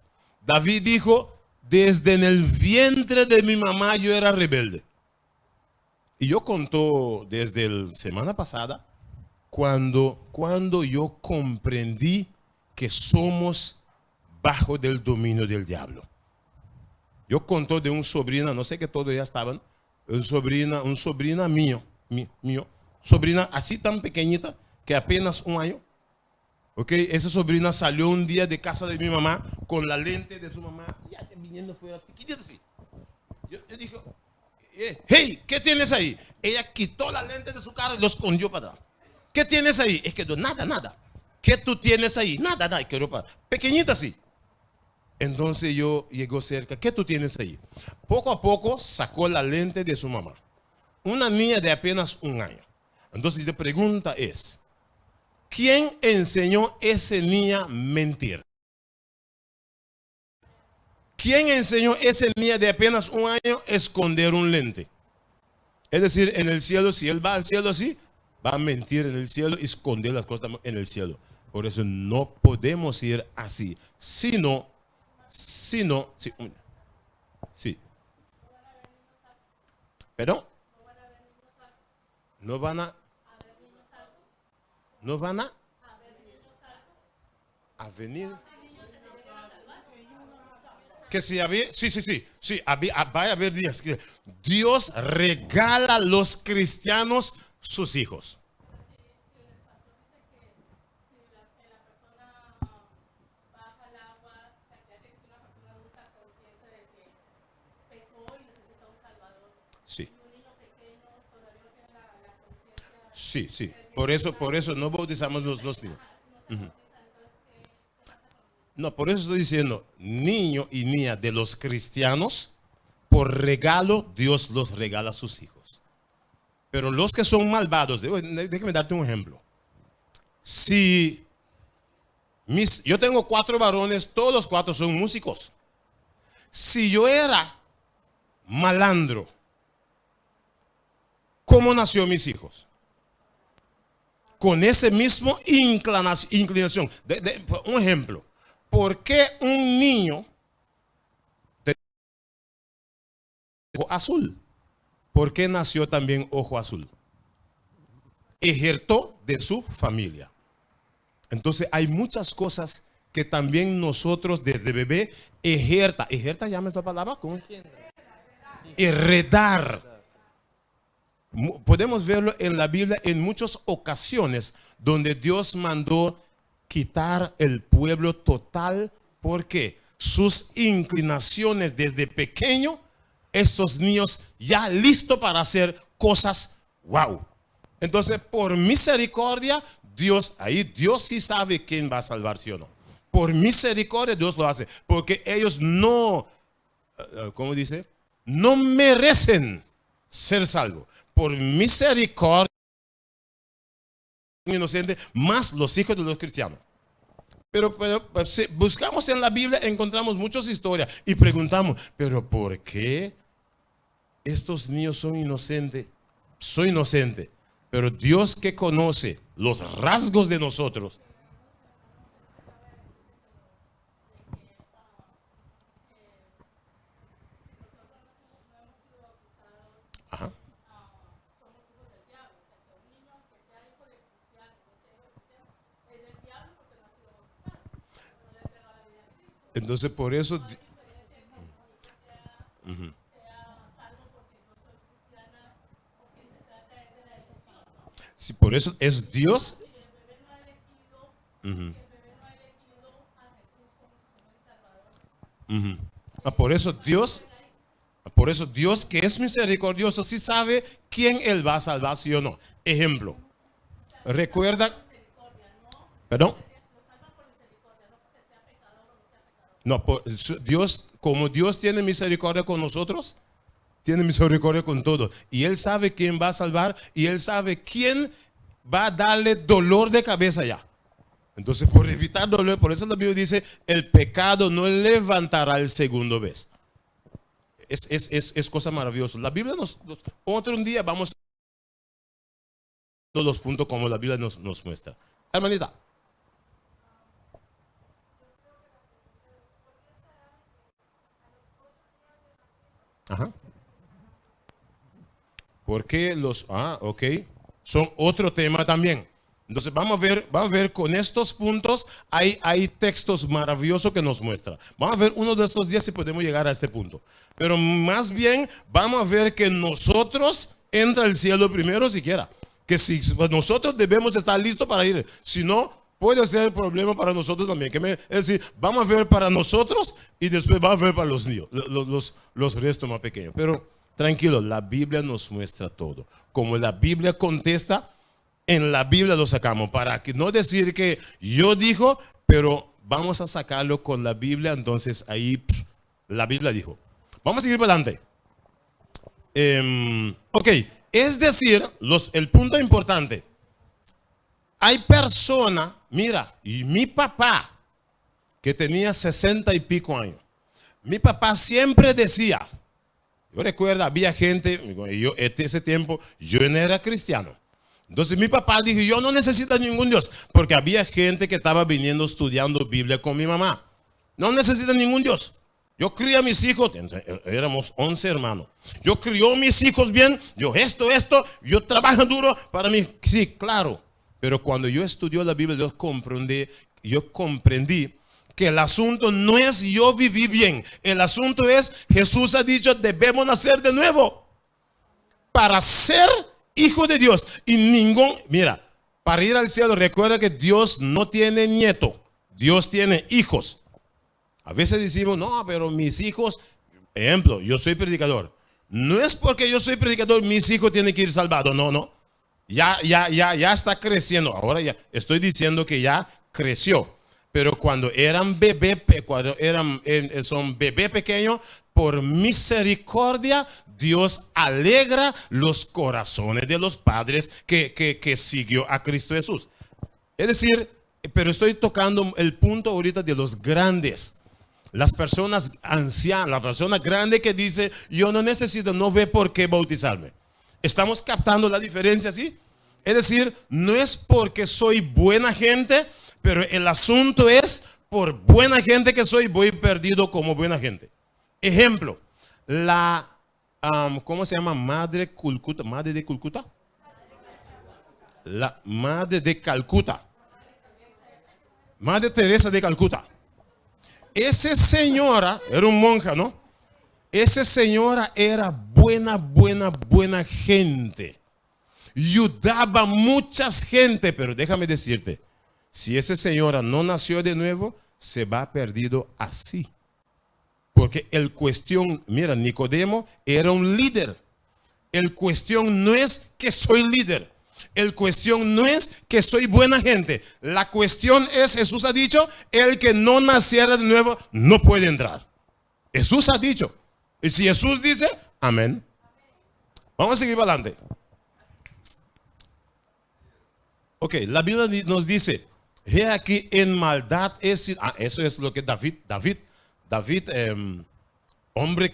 David dijo, desde en el vientre de mi mamá yo era rebelde. Y yo contó desde la semana pasada, cuando yo comprendí que somos bajo del dominio del diablo. Yo contó de un sobrina, no sé que todos ya estaban, un sobrina mío, sobrina así tan pequeñita que apenas 1 año. Okay, esa sobrina salió un día de casa de mi mamá con la lente de su mamá, ya viniendo fuera, chiquitita así. Yo dije, hey, ¿qué tienes ahí? Ella quitó la lente de su carro y lo escondió para atrás. ¿Qué tienes ahí? Es que nada. ¿Qué tú tienes ahí? Nada. Pequeñita así. Entonces yo llegó cerca. ¿Qué tú tienes ahí? Poco a poco sacó la lente de su mamá. Una niña de apenas 1 año. Entonces la pregunta es, ¿quién enseñó a esa niña a mentir? ¿Quién enseñó a esa niña de apenas 1 año a esconder un lente? Es decir, en el cielo, si él va al cielo así, va a mentir en el cielo y esconder las cosas en el cielo. Por eso no podemos ir así, sino, sí. ¿Pero? No van a venir. Que si había, sí, va a haber días que Dios regala a los cristianos sus hijos. Sí. Sí. Por eso no bautizamos los niños. No, por eso estoy diciendo, niño y niña de los cristianos, por regalo, Dios los regala a sus hijos. Pero los que son malvados, déjame darte un ejemplo. Si yo tengo 4 varones, todos los 4 son músicos. Si yo era malandro, ¿cómo nació mis hijos? Con ese mismo inclinación. Un ejemplo. ¿Por qué un niño de ojo azul? ¿Por qué nació también ojo azul? Ejertó de su familia. Entonces hay muchas cosas que también nosotros desde bebé ejerta llama esa palabra, ¿cómo? Heredar. Podemos verlo en la Biblia en muchas ocasiones donde Dios mandó quitar el pueblo total. ¿Por qué? Sus inclinaciones desde pequeño, estos niños ya listos para hacer cosas wow. Entonces, por misericordia, Dios sí sabe quién va a salvar, ¿sí o no? Por misericordia Dios lo hace, porque ellos no, ¿cómo dice? No merecen ser salvos. Por misericordia inocente, más los hijos de los cristianos. Pero si buscamos en la Biblia, encontramos muchas historias y preguntamos, ¿pero por qué estos niños son inocentes? Soy inocente, pero Dios que conoce los rasgos de nosotros. Ajá. Entonces por eso sí, por eso es Dios. Por eso Dios que es misericordioso sí sabe quién él va a salvar, sí o no. Ejemplo, recuerda, perdón. No, Dios, como Dios tiene misericordia con nosotros, tiene misericordia con todos. Y Él sabe quién va a salvar y Él sabe quién va a darle dolor de cabeza ya. Entonces, por evitar dolor, por eso la Biblia dice, el pecado no levantará el segundo vez. Es cosa maravillosa. La Biblia otro día vamos a todos los puntos como la Biblia nos muestra. Hermanita. Ajá. ¿Por qué los? Ok. Son otro tema también. Entonces vamos a ver con estos puntos, hay textos maravillosos que nos muestran. Vamos a ver uno de estos días si podemos llegar a este punto. Pero más bien vamos a ver que nosotros entra al cielo primero siquiera. Que si nosotros debemos estar listos para ir. Si no, puede ser problema para nosotros también. Es decir, vamos a ver para nosotros y después vamos a ver para los niños, los restos más pequeños. Pero tranquilo, la Biblia nos muestra todo. Como la Biblia contesta, en la Biblia lo sacamos. Para que no decir que yo dijo, pero vamos a sacarlo con la Biblia. Entonces ahí la Biblia dijo. Vamos a seguir para adelante. Ok, es decir, el punto importante. Hay personas, mira, y mi papá, que tenía 60 y pico años, mi papá siempre decía, yo recuerdo, había gente, en ese tiempo, yo no era cristiano. Entonces mi papá dijo, yo no necesito ningún Dios, porque había gente que estaba viniendo estudiando Biblia con mi mamá. No necesito ningún Dios. Yo crié a mis hijos, éramos 11 hermanos. Yo crié a mis hijos bien, yo yo trabajo duro para mí. Sí, claro. Pero cuando yo estudié la Biblia, yo comprendí que el asunto no es yo viví bien. El asunto es, Jesús ha dicho, debemos nacer de nuevo. Para ser hijo de Dios. Y mira, para ir al cielo, recuerda que Dios no tiene nieto. Dios tiene hijos. A veces decimos, no, pero mis hijos, ejemplo, yo soy predicador. No es porque yo soy predicador, mis hijos tienen que ir salvados. No. Ya está creciendo. Ahora ya estoy diciendo que ya creció. Pero cuando son bebé pequeños, por misericordia, Dios alegra los corazones de los padres que siguió a Cristo Jesús. Es decir, pero estoy tocando el punto ahorita de los grandes. Las personas ancianas, la persona grande que dice, yo no necesito, no ve por qué bautizarme. ¿Estamos captando la diferencia, sí? Es decir, no es porque soy buena gente, pero el asunto es, por buena gente que soy, voy perdido como buena gente. Ejemplo, ¿cómo se llama? Madre de Calcuta. La Madre de Calcuta. Madre Teresa de Calcuta. Esa señora era un monja, ¿no? Esa señora era buena gente. Ayudaba a mucha gente, pero déjame decirte, si esa señora no nació de nuevo, se va perdido así. Porque mira, Nicodemo era un líder. El cuestión no es que soy líder. El cuestión no es que soy buena gente. La cuestión es, Jesús ha dicho, el que no naciera de nuevo no puede entrar. Jesús ha dicho. Y si Jesús dice, amén. Vamos a seguir para adelante. Ok, la Biblia nos dice, he aquí en maldad es... eso es lo que David, hombre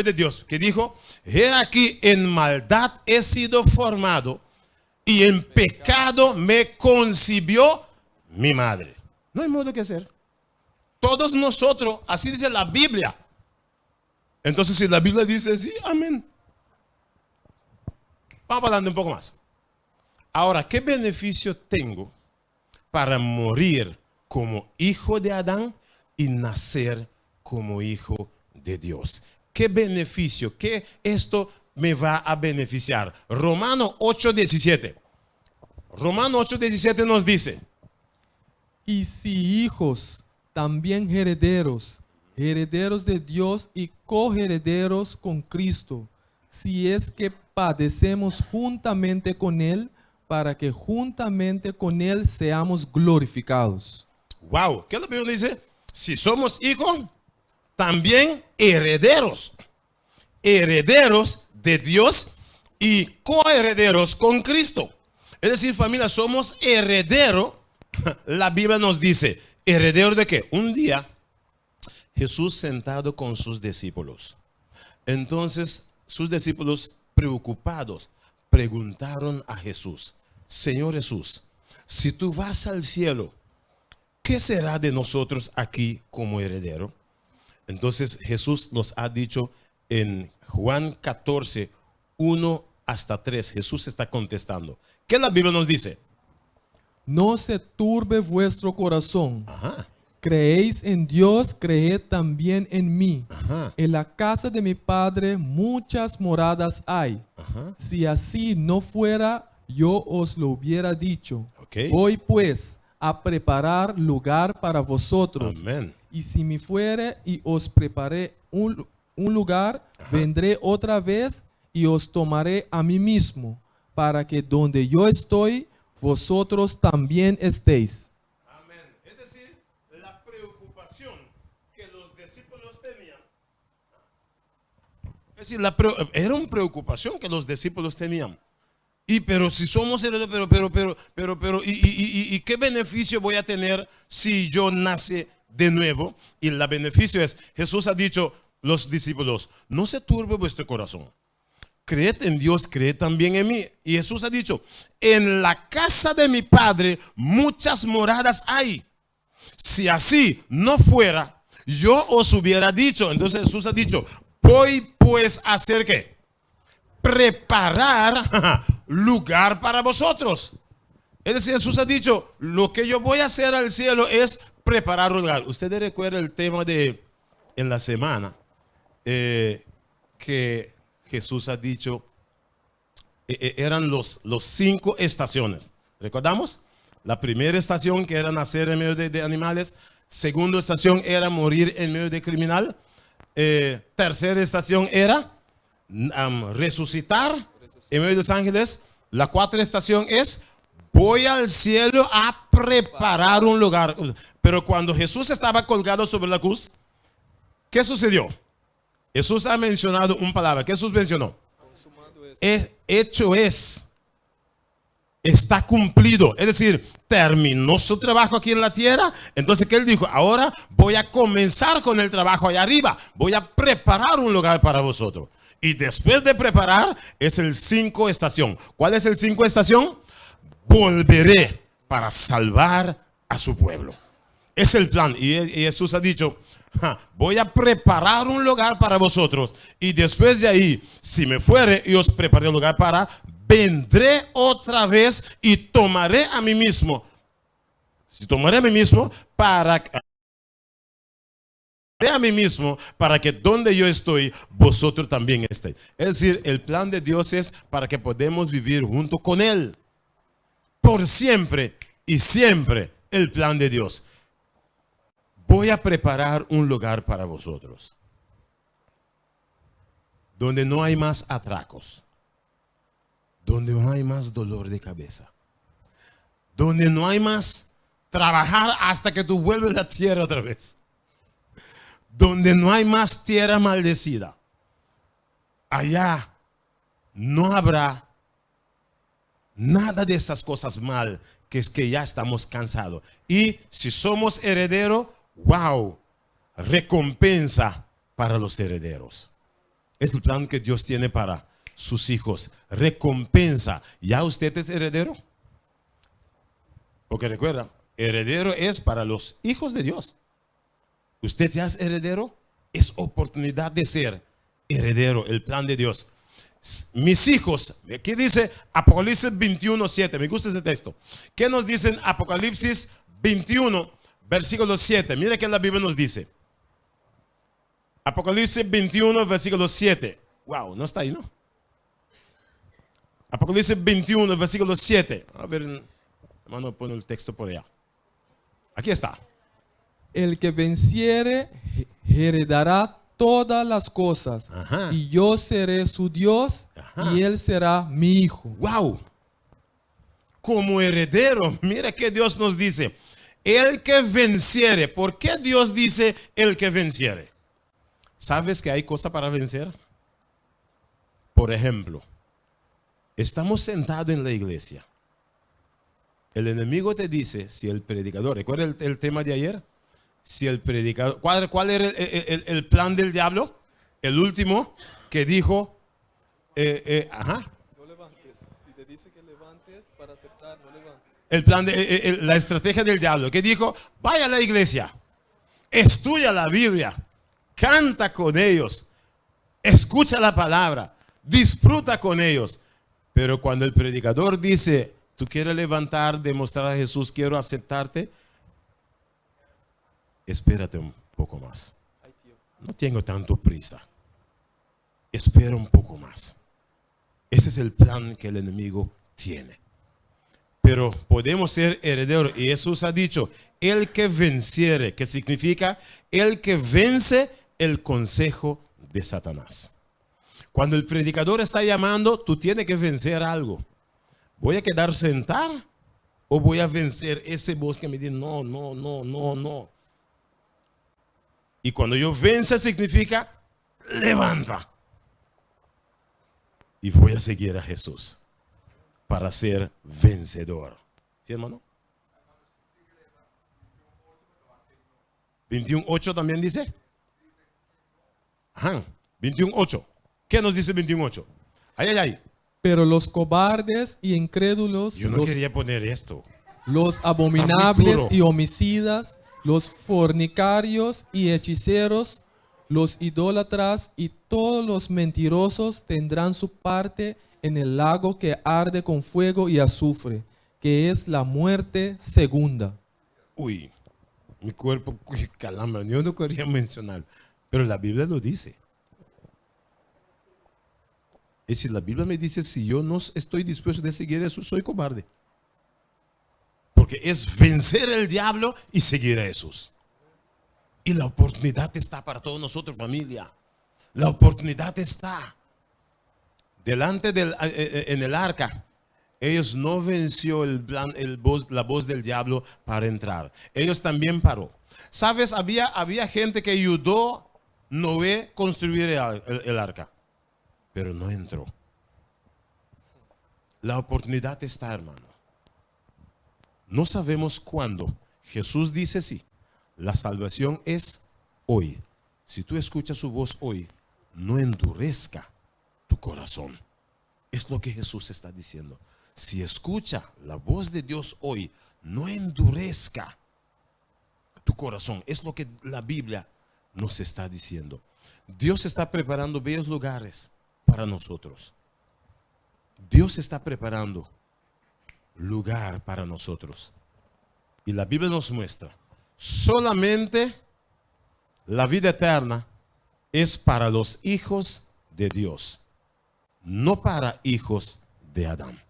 de Dios, que dijo, he aquí en maldad he sido formado y en pecado me concibió mi madre. No hay modo que hacer. Todos nosotros, así dice la Biblia. Entonces si la Biblia dice así, amén. Vamos adelante un poco más. Ahora, ¿qué beneficio tengo para morir como hijo de Adán y nacer como hijo de Dios? ¿Qué beneficio? ¿Qué esto me va a beneficiar? Romanos 8:17. Romanos 8:17 nos dice. Y si hijos, también herederos, herederos de Dios y coherederos con Cristo, si es que padecemos juntamente con Él, para que juntamente con Él seamos glorificados. Wow, ¿qué la Biblia dice? Si somos hijos, también herederos. Herederos de Dios y coherederos con Cristo. Es decir, familia, somos herederos. La Biblia nos dice, ¿heredero de qué? Un día, Jesús sentado con sus discípulos. Entonces, sus discípulos preocupados preguntaron a Jesús, Señor Jesús, si tú vas al cielo, ¿qué será de nosotros aquí como heredero? Entonces Jesús nos ha dicho, en Juan 14, 1 hasta 3, Jesús está contestando. ¿Qué la Biblia nos dice? No se turbe vuestro corazón. Ajá. Creéis en Dios, creed también en mí. Ajá. En la casa de mi Padre muchas moradas hay. Ajá. Si así no fuera, yo os lo hubiera dicho. Ok. Voy pues a preparar lugar para vosotros. Amén. Y si me fuere y os preparé un lugar, vendré otra vez y os tomaré a mí mismo, para que donde yo estoy, vosotros también estéis. Amén. Es decir, la preocupación que los discípulos tenían. Es decir, era una preocupación que los discípulos tenían. Pero si somos herederos, ¿y qué beneficio voy a tener si yo nace de nuevo? Y el beneficio es, Jesús ha dicho a los discípulos, no se turbe vuestro corazón. Creed en Dios, creed también en mí. Y Jesús ha dicho, en la casa de mi Padre muchas moradas hay. Si así no fuera, yo os hubiera dicho. Entonces Jesús ha dicho, voy pues a hacer ¿qué? Preparar lugar para vosotros. Es decir, Jesús ha dicho, lo que yo voy a hacer al cielo es preparar un lugar. Ustedes recuerdan el tema de en la semana que Jesús ha dicho, eran los 5 estaciones. ¿Recordamos? La primera estación que era nacer en medio de animales. Segunda estación era morir en medio de criminal. Tercera estación era resucitar en medio de los ángeles. La cuarta estación es voy al cielo a preparar un lugar. Pero cuando Jesús estaba colgado sobre la cruz, ¿qué sucedió? Jesús ha mencionado una palabra. ¿Qué Jesús mencionó? Hecho es. Está cumplido. Es decir, terminó su trabajo aquí en la tierra. Entonces, ¿qué él dijo? Ahora voy a comenzar con el trabajo allá arriba. Voy a preparar un lugar para vosotros. Y después de preparar, es el 5 estación. ¿Cuál es el 5 estación? Volveré para salvar a su pueblo. Es el plan. Y Jesús ha dicho, voy a preparar un lugar para vosotros. Y después de ahí, si me fuere y os preparé un lugar vendré otra vez y tomaré a mí mismo. Si tomaré a mí mismo para que donde yo estoy, vosotros también estéis. Es decir, el plan de Dios es para que podamos vivir junto con Él. Por siempre y siempre el plan de Dios. Voy a preparar un lugar para vosotros. Donde no hay más atracos. Donde no hay más dolor de cabeza. Donde no hay más trabajar hasta que tú vuelves a la tierra otra vez. Donde no hay más tierra maldecida. Allá no habrá nada de esas cosas mal que es que ya estamos cansados. Y si somos herederos, wow, recompensa para los herederos. Es el plan que Dios tiene para sus hijos. Recompensa. ¿Ya usted es heredero? Porque recuerda, heredero es para los hijos de Dios. Usted ya es heredero, es oportunidad de ser heredero, el plan de Dios. Mis hijos, aquí dice Apocalipsis 21:7. Me gusta ese texto. ¿Qué nos dice Apocalipsis 21, versículo 7? Mire que la Biblia nos dice. Apocalipsis 21, versículo 7. Wow, no está ahí, ¿no? Apocalipsis 21, versículo 7. A ver, hermano, pone el texto por allá. Aquí está. El que venciere heredará todas las cosas. Ajá. Y yo seré su Dios. Ajá. Y él será mi hijo. Wow. Como heredero, mira que Dios nos dice, el que venciere. ¿Por qué Dios dice el que venciere? ¿Sabes que hay cosa para vencer? Por ejemplo, estamos sentados en la iglesia. El enemigo te dice, si el predicador, ¿recuerda el tema de ayer? Si el predicador, ¿cuál era el plan del diablo? El último que dijo, No levantes. Si te dice que levantes para aceptar, no levantes. El plan la estrategia del diablo, que dijo, vaya a la iglesia, estudia la Biblia, canta con ellos, escucha la palabra, disfruta con ellos. Pero cuando el predicador dice, tú quieres levantar, demostrar a Jesús, quiero aceptarte, espérate un poco más. No tengo tanto prisa. Espera un poco más. Ese es el plan que el enemigo tiene. Pero podemos ser herederos. Y Jesús ha dicho, el que venciere, que significa el que vence el consejo de Satanás. Cuando el predicador está llamando, tú tienes que vencer algo. ¿Voy a quedar sentado o voy a vencer ese voz que me dice no, no, no, no, no? Y cuando yo vence significa levanta. Y voy a seguir a Jesús para ser vencedor. ¿Sí, hermano? 21:8 también dice. Ajá, 21:8. ¿Qué nos dice 21:8? Ay. Pero los cobardes y incrédulos, Yo no quería poner esto. los abominables duro. y homicidas, los fornicarios y hechiceros, los idólatras y todos los mentirosos tendrán su parte en el lago que arde con fuego y azufre, que es la muerte segunda. Uy, mi cuerpo calambra. Yo no quería mencionar, pero la Biblia lo dice. Y si la Biblia me dice, si yo no estoy dispuesto a seguir a Jesús, soy cobarde. Porque es vencer el diablo y seguir a Jesús. Y la oportunidad está para todos nosotros, familia. La oportunidad está. Delante en el arca, ellos no venció la voz del diablo para entrar. Ellos también paró. ¿Sabes? Había gente que ayudó a Noé construir el arca, pero no entró. La oportunidad está, hermano. No sabemos cuándo. Jesús dice sí. La salvación es hoy. Si tú escuchas su voz hoy, no endurezca tu corazón. Es lo que Jesús está diciendo. Si escucha la voz de Dios hoy, no endurezca tu corazón. Es lo que la Biblia nos está diciendo. Dios está preparando bellos lugares para nosotros. Dios está preparando lugar para nosotros. Y la Biblia nos muestra, solamente la vida eterna es para los hijos de Dios, no para hijos de Adán.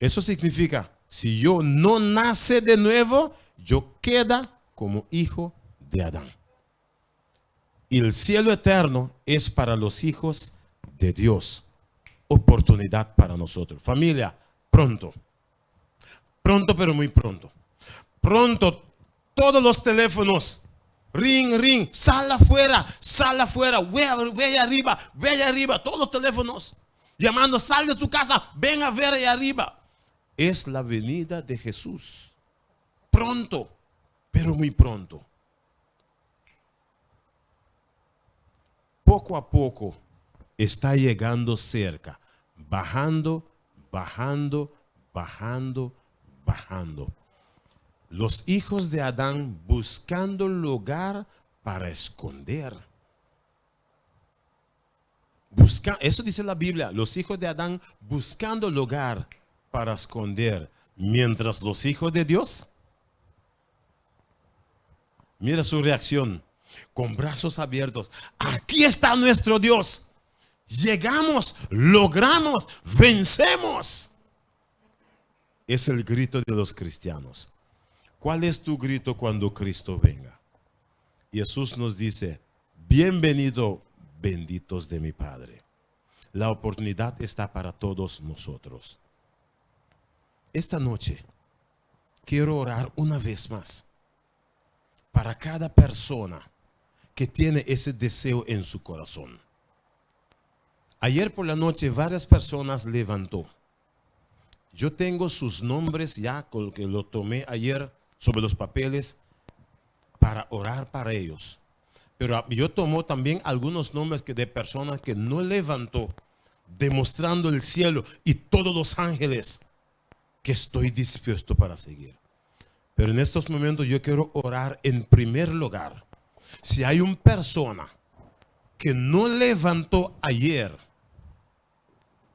Eso significa, si yo no nace de nuevo, yo queda como hijo de Adán. Y el cielo eterno es para los hijos de Dios. Oportunidad para nosotros. Familia, pronto. Pronto, pero muy pronto. Pronto, todos los teléfonos. Ring, ring, sal afuera, ve allá arriba, todos los teléfonos. Llamando, sal de su casa, ven a ver allá arriba. Es la venida de Jesús. Pronto, pero muy pronto. Poco a poco está llegando cerca, bajando. Los hijos de Adán buscando lugar para esconder. Eso dice la Biblia, los hijos de Adán buscando lugar para esconder, mientras los hijos de Dios, mira su reacción, con brazos abiertos. Aquí está nuestro Dios. Llegamos, logramos, vencemos. Es el grito de los cristianos. ¿Cuál es tu grito cuando Cristo venga? Jesús nos dice, bienvenido, benditos de mi Padre. La oportunidad está para todos nosotros. Esta noche quiero orar una vez más para cada persona que tiene ese deseo en su corazón. Ayer por la noche varias personas levantó. Yo tengo sus nombres ya, con que lo tomé ayer sobre los papeles para orar para ellos. Pero yo tomo también algunos nombres de personas que no levantó, demostrando el cielo y todos los ángeles que estoy dispuesto para seguir. Pero en estos momentos yo quiero orar en primer lugar. Si hay una persona que no levantó ayer,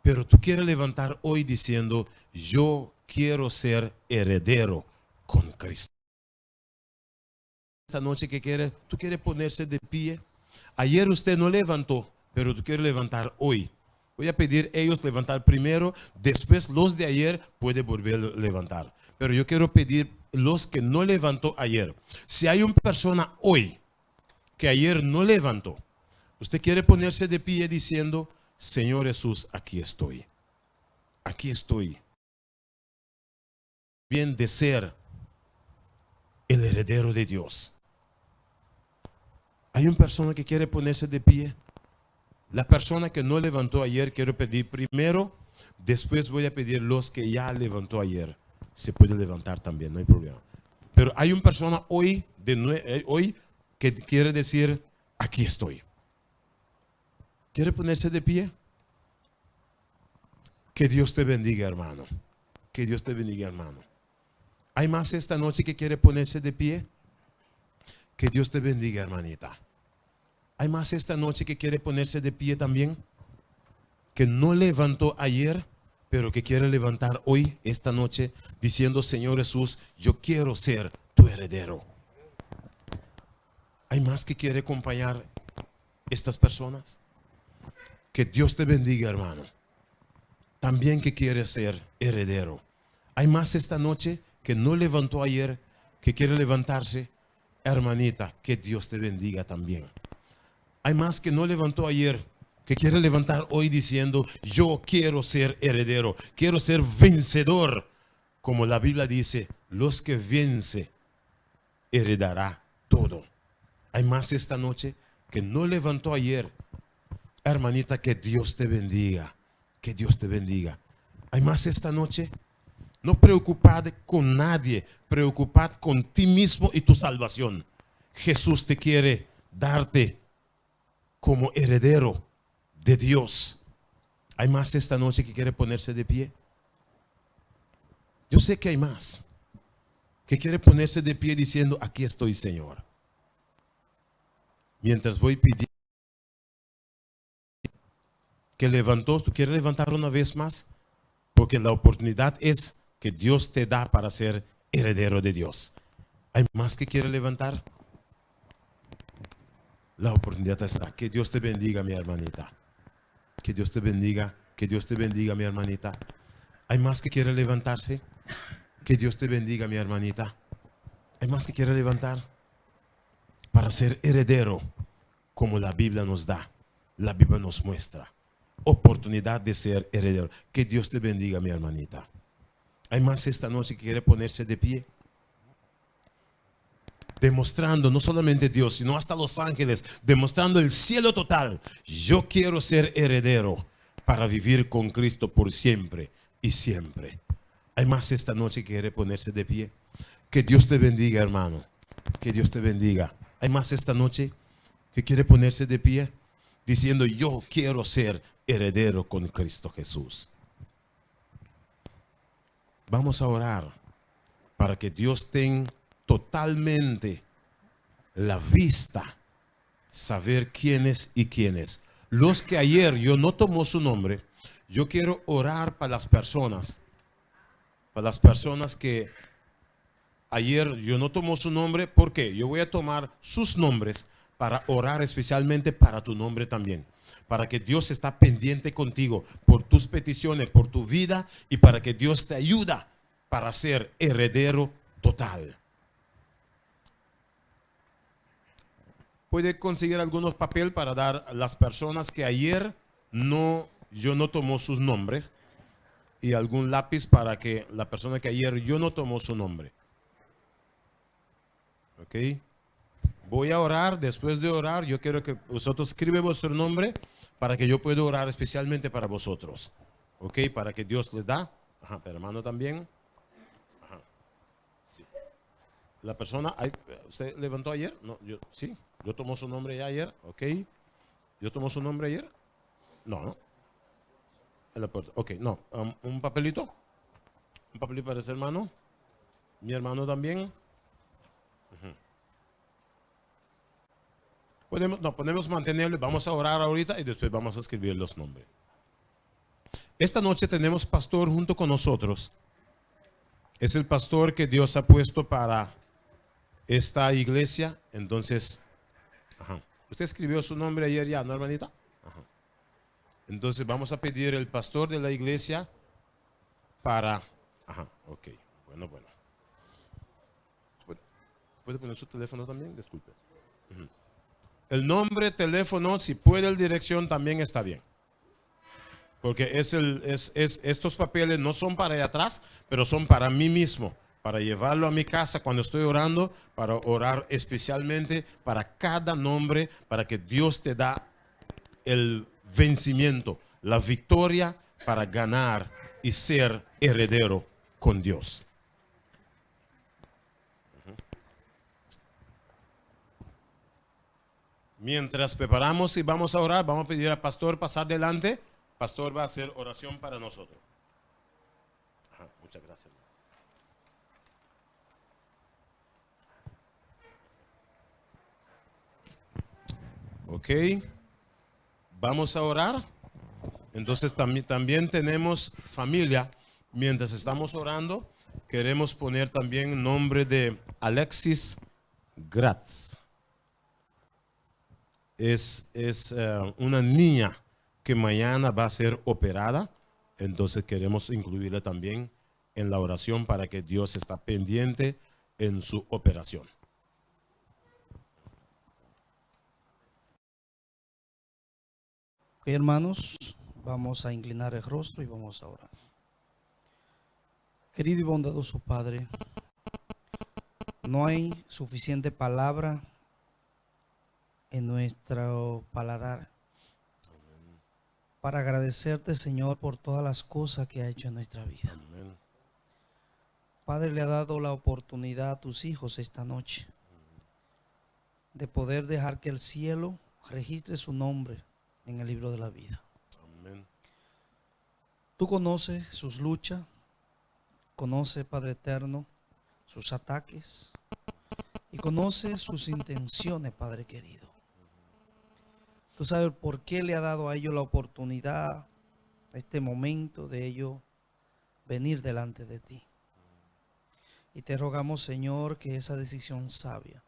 pero tú quieres levantar hoy diciendo, yo quiero ser heredero con Cristo. Esta noche que tú quieres ponerse de pie. Ayer usted no levantó, pero tú quieres levantar hoy. Voy a pedir a ellos levantar primero, después los de ayer puede volver a levantar. Pero yo quiero pedir los que no levantó ayer. Si hay una persona hoy que ayer no levantó, usted quiere ponerse de pie diciendo, Señor Jesús, aquí estoy. Aquí estoy. Bien de ser el heredero de Dios. Hay una persona que quiere ponerse de pie. La persona que no levantó ayer, quiero pedir primero, después voy a pedir los que ya levantó ayer. Se puede levantar también, no hay problema. Pero hay una persona hoy que quiere decir, aquí estoy. ¿Quiere ponerse de pie? Que Dios te bendiga, hermano. Que Dios te bendiga, hermano. ¿Hay más esta noche que quiere ponerse de pie? Que Dios te bendiga, hermanita. ¿Hay más esta noche que quiere ponerse de pie también? Que no levantó ayer, pero que quiere levantar hoy, esta noche, diciendo, Señor Jesús, yo quiero ser tu heredero. ¿Hay más que quiere acompañar estas personas? Que Dios te bendiga, hermano. También que quiere ser heredero. ¿Hay más esta noche que no levantó ayer, que quiere levantarse? Hermanita, que Dios te bendiga también. Hay más que no levantó ayer, que quiere levantar hoy diciendo, yo quiero ser heredero, quiero ser vencedor. Como la Biblia dice, los que vence heredará todo. Hay más esta noche que no levantó ayer. Hermanita, que Dios te bendiga, que Dios te bendiga. Hay más esta noche. No preocupad con nadie, preocupad con ti mismo y tu salvación. Jesús te quiere darte como heredero de Dios. ¿Hay más esta noche que quiere ponerse de pie? Yo sé que hay más que quiere ponerse de pie diciendo, aquí estoy, Señor. Mientras voy pidiendo que levantó, ¿tú quieres levantar una vez más? Porque la oportunidad es que Dios te da para ser heredero de Dios. ¿Hay más que quiere levantar? La oportunidad está. Que Dios te bendiga, mi hermanita. Que Dios te bendiga. Que Dios te bendiga, mi hermanita. ¿Hay más que quiere levantarse? Que Dios te bendiga, mi hermanita. ¿Hay más que quiere levantar? Para ser heredero, como la Biblia nos da. La Biblia nos muestra. Oportunidad de ser heredero. Que Dios te bendiga, mi hermanita. ¿Hay más esta noche que quiere ponerse de pie? Demostrando no solamente Dios, sino hasta los ángeles, demostrando el cielo total. Yo quiero ser heredero para vivir con Cristo por siempre y siempre. ¿Hay más esta noche que quiere ponerse de pie? Que Dios te bendiga, hermano. Que Dios te bendiga. ¿Hay más esta noche que quiere ponerse de pie? Diciendo, yo quiero ser heredero con Cristo Jesús. Vamos a orar para que Dios tenga totalmente la vista, saber quiénes y quiénes. Los que ayer yo no tomó su nombre, yo quiero orar para las personas que ayer yo no tomó su nombre. ¿Por qué? Yo voy a tomar sus nombres para orar especialmente para tu nombre también. Para que Dios está pendiente contigo por tus peticiones, por tu vida, y para que Dios te ayuda para ser heredero total. Puede conseguir algunos papeles para dar a las personas que ayer yo no tomó sus nombres, y algún lápiz para que la persona que ayer yo no tomó su nombre. Ok. Voy a orar. Después de orar, yo quiero que vosotros escriban vuestro nombre para que yo pueda orar especialmente para vosotros. Ok, para que Dios les da. Ajá, pero hermano también. Ajá. Sí. La persona, ¿usted levantó ayer? No, sí. Yo tomó su nombre ya ayer. Ok. ¿Yo tomó su nombre ayer? No, no. En la puerta. Ok, no. Un papelito. Un papelito para ese hermano. Mi hermano también. podemos mantenerlo. Vamos a orar ahorita y después vamos a escribir los nombres. Esta noche tenemos pastor junto con nosotros. Es el pastor que Dios ha puesto para esta iglesia. Entonces, usted escribió su nombre ayer ya, ¿no, hermanita? Entonces vamos a pedir el pastor de la iglesia para... ok, bueno. ¿Puede poner su teléfono también? Disculpe. El nombre, teléfono, si puede el dirección también está bien. Porque estos papeles no son para allá atrás, pero son para mí mismo. Para llevarlo a mi casa cuando estoy orando, para orar especialmente para cada nombre, para que Dios te da el vencimiento, la victoria para ganar y ser heredero con Dios. Mientras preparamos y vamos a orar, vamos a pedir al pastor pasar adelante. Pastor va a hacer oración para nosotros. Muchas gracias. Ok, vamos a orar. Entonces también tenemos familia. Mientras estamos orando, queremos poner también el nombre de Alexis Gratz. Es una niña que mañana va a ser operada. Entonces queremos incluirla también en la oración para que Dios está pendiente en su operación. Ok, hermanos, vamos a inclinar el rostro y vamos a orar. Querido y bondadoso Padre, no hay suficiente palabra en nuestro paladar para agradecerte, Señor, por todas las cosas que ha hecho en nuestra vida. Amén. Padre, le ha dado la oportunidad a tus hijos esta noche de poder dejar que el cielo registre su nombre en el libro de la vida. Amén. Tú conoces sus luchas, conoces, Padre eterno, sus ataques y conoces sus intenciones, Padre querido. Tú sabes por qué le ha dado a ellos la oportunidad, este momento de ellos venir delante de ti. Y te rogamos, Señor, que esa decisión sabia,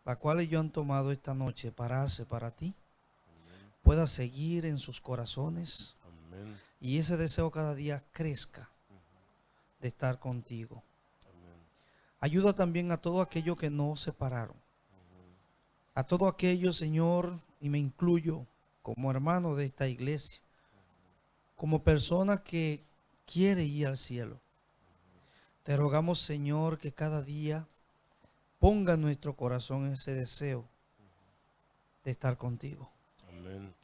la cual ellos han tomado esta noche, pararse para ti, pueda seguir en sus corazones. Amén. Y ese deseo cada día crezca de estar contigo. Amén. Ayuda también a todos aquellos que no se pararon. A todos aquellos, Señor, y me incluyo como hermano de esta iglesia, como persona que quiere ir al cielo. Te rogamos, Señor, que cada día ponga en nuestro corazón ese deseo de estar contigo. Amén.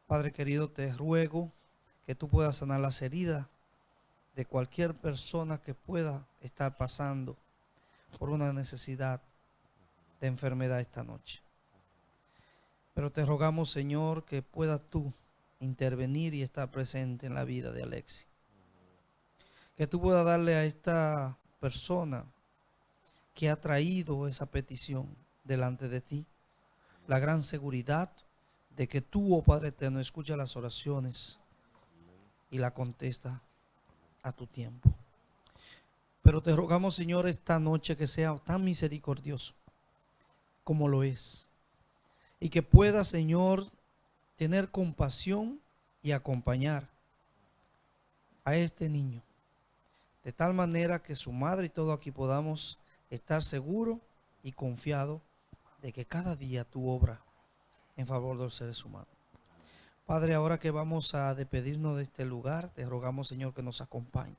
Padre querido, te ruego que tú puedas sanar las heridas de cualquier persona que pueda estar pasando por una necesidad de enfermedad esta noche. Pero te rogamos, Señor, que puedas tú intervenir y estar presente en la vida de Alexis. Que tú puedas darle a esta persona que ha traído esa petición delante de ti la gran seguridad de que tú, oh Padre eterno, escuchas las oraciones y la contestas a tu tiempo. Pero te rogamos, Señor, esta noche que sea tan misericordioso como lo es. Y que pueda, Señor, tener compasión y acompañar a este niño. De tal manera que su madre y todo aquí podamos estar seguros y confiados de que cada día tú obras en favor de los seres humanos. Padre, ahora que vamos a despedirnos de este lugar, te rogamos, Señor, que nos acompañe.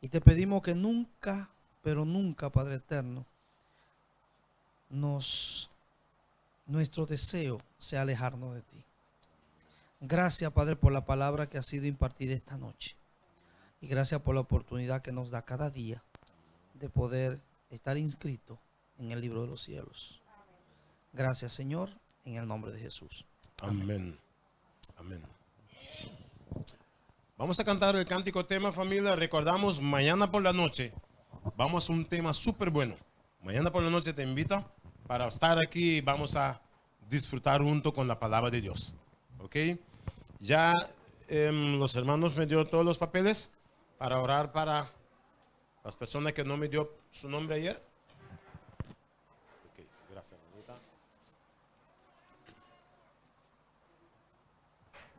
Y te pedimos que nunca, pero nunca, Padre eterno, nuestro deseo sea alejarnos de ti. Gracias, Padre, por la palabra que ha sido impartida esta noche. Y gracias por la oportunidad que nos da cada día de poder estar inscrito en el libro de los cielos. Gracias, Señor, en el nombre de Jesús. Amén. Amén. Vamos a cantar el cántico tema, familia. Recordamos, mañana por la noche vamos a un tema súper bueno. Mañana por la noche te invito para estar aquí y vamos a disfrutar junto con la palabra de Dios. ¿Ok? Ya los hermanos me dieron todos los papeles para orar para las personas que no me dio su nombre ayer. Ok, gracias, hermanita.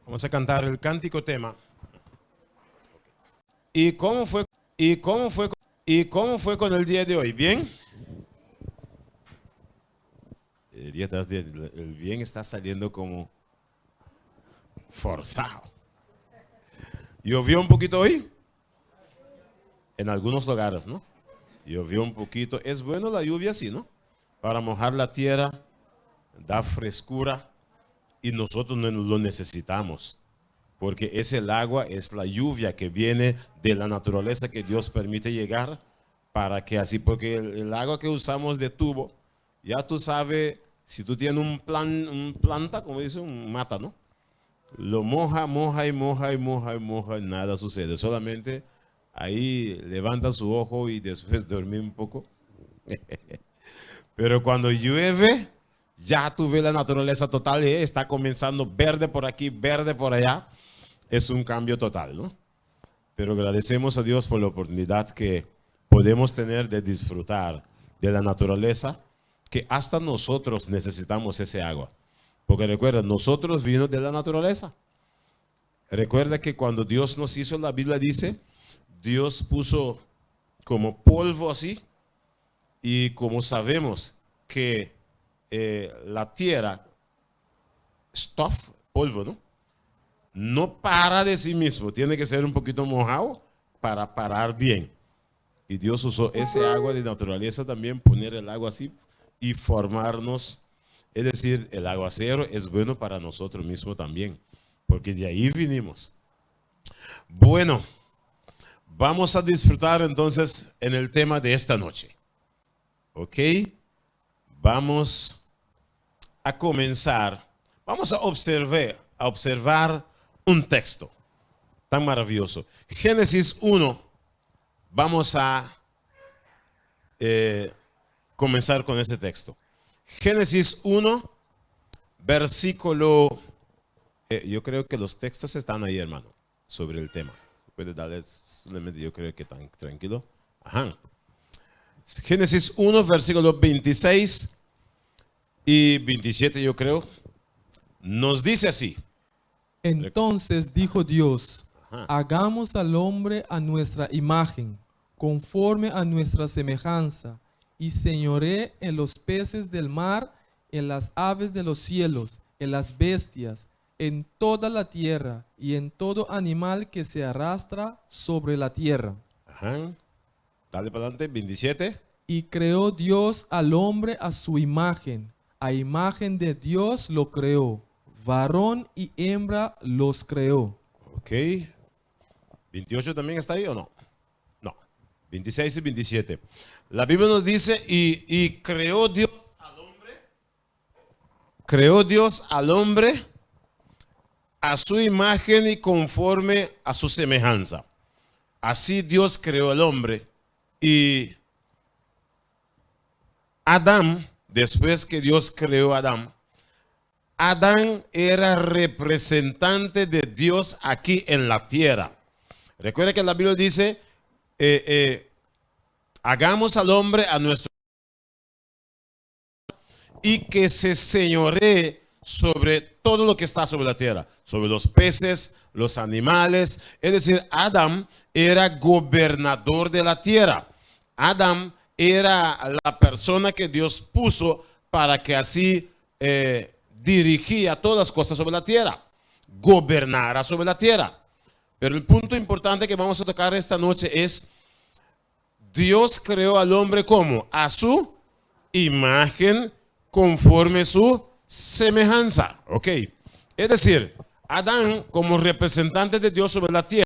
Vamos a cantar el cántico tema. ¿Y cómo fue con el día de hoy? ¿Bien? El día tras día, el bien está saliendo como forzado. ¿Llovió un poquito hoy? En algunos lugares, ¿no? Llovió un poquito. Es bueno la lluvia, sí, ¿no? Para mojar la tierra, da frescura y nosotros no lo necesitamos. Porque es el agua, es la lluvia que viene de la naturaleza que Dios permite llegar para que así, porque el agua que usamos de tubo, ya tú sabes, si tú tienes un planta, como dice, un mata, ¿no? Lo moja y nada sucede. Solamente ahí levanta su ojo y después dormir un poco. Pero cuando llueve, ya tú ves la naturaleza total, está comenzando verde por aquí, verde por allá. Es un cambio total, ¿no? Pero agradecemos a Dios por la oportunidad que podemos tener de disfrutar de la naturaleza, que hasta nosotros necesitamos ese agua. Porque recuerda, nosotros vinimos de la naturaleza. Recuerda que cuando Dios nos hizo, la Biblia dice, Dios puso como polvo así, y como sabemos que la tierra, stuff, polvo, ¿no? No para de sí mismo, tiene que ser un poquito mojado para parar bien. Y Dios usó ese agua de naturaleza también, poner el agua así y formarnos. Es decir, el aguacero es bueno para nosotros mismos también, porque de ahí vinimos. Bueno, vamos a disfrutar entonces en el tema de esta noche. ¿Ok? Vamos a comenzar, vamos a observar un texto tan maravilloso. Génesis 1, vamos a comenzar con ese texto. Génesis 1, versículo, yo creo que los textos están ahí, hermano, sobre el tema. Puede darles solamente, yo creo que tan tranquilo. Ajá. Génesis 1, versículo 26 y 27, yo creo, nos dice así. Entonces dijo Dios, Ajá. hagamos al hombre a nuestra imagen, conforme a nuestra semejanza, y señoree en los peces del mar, en las aves de los cielos, en las bestias, en toda la tierra, y en todo animal que se arrastra sobre la tierra. Ajá. Dale para adelante, 27. Y creó Dios al hombre a su imagen, a imagen de Dios lo creó, varón y hembra los creó. Ok. 28 también está ahí o no? No. 26 y 27. La Biblia nos dice, y creó Dios al hombre. Creó Dios al hombre a su imagen y conforme a su semejanza. Así Dios creó al hombre. Y Adán, después que Dios creó a Adán, Adán era representante de Dios aquí en la tierra. Recuerda que la Biblia dice, hagamos al hombre a nuestro y que se señoree sobre todo lo que está sobre la tierra, sobre los peces, los animales. Es decir, Adán era gobernador de la tierra. Adán era la persona que Dios puso para que así dirigía todas las cosas sobre la tierra, gobernara sobre la tierra. Pero el punto importante que vamos a tocar esta noche es, Dios creó al hombre como a su imagen, conforme su semejanza. Ok. Es decir, Adán como representante de Dios sobre la tierra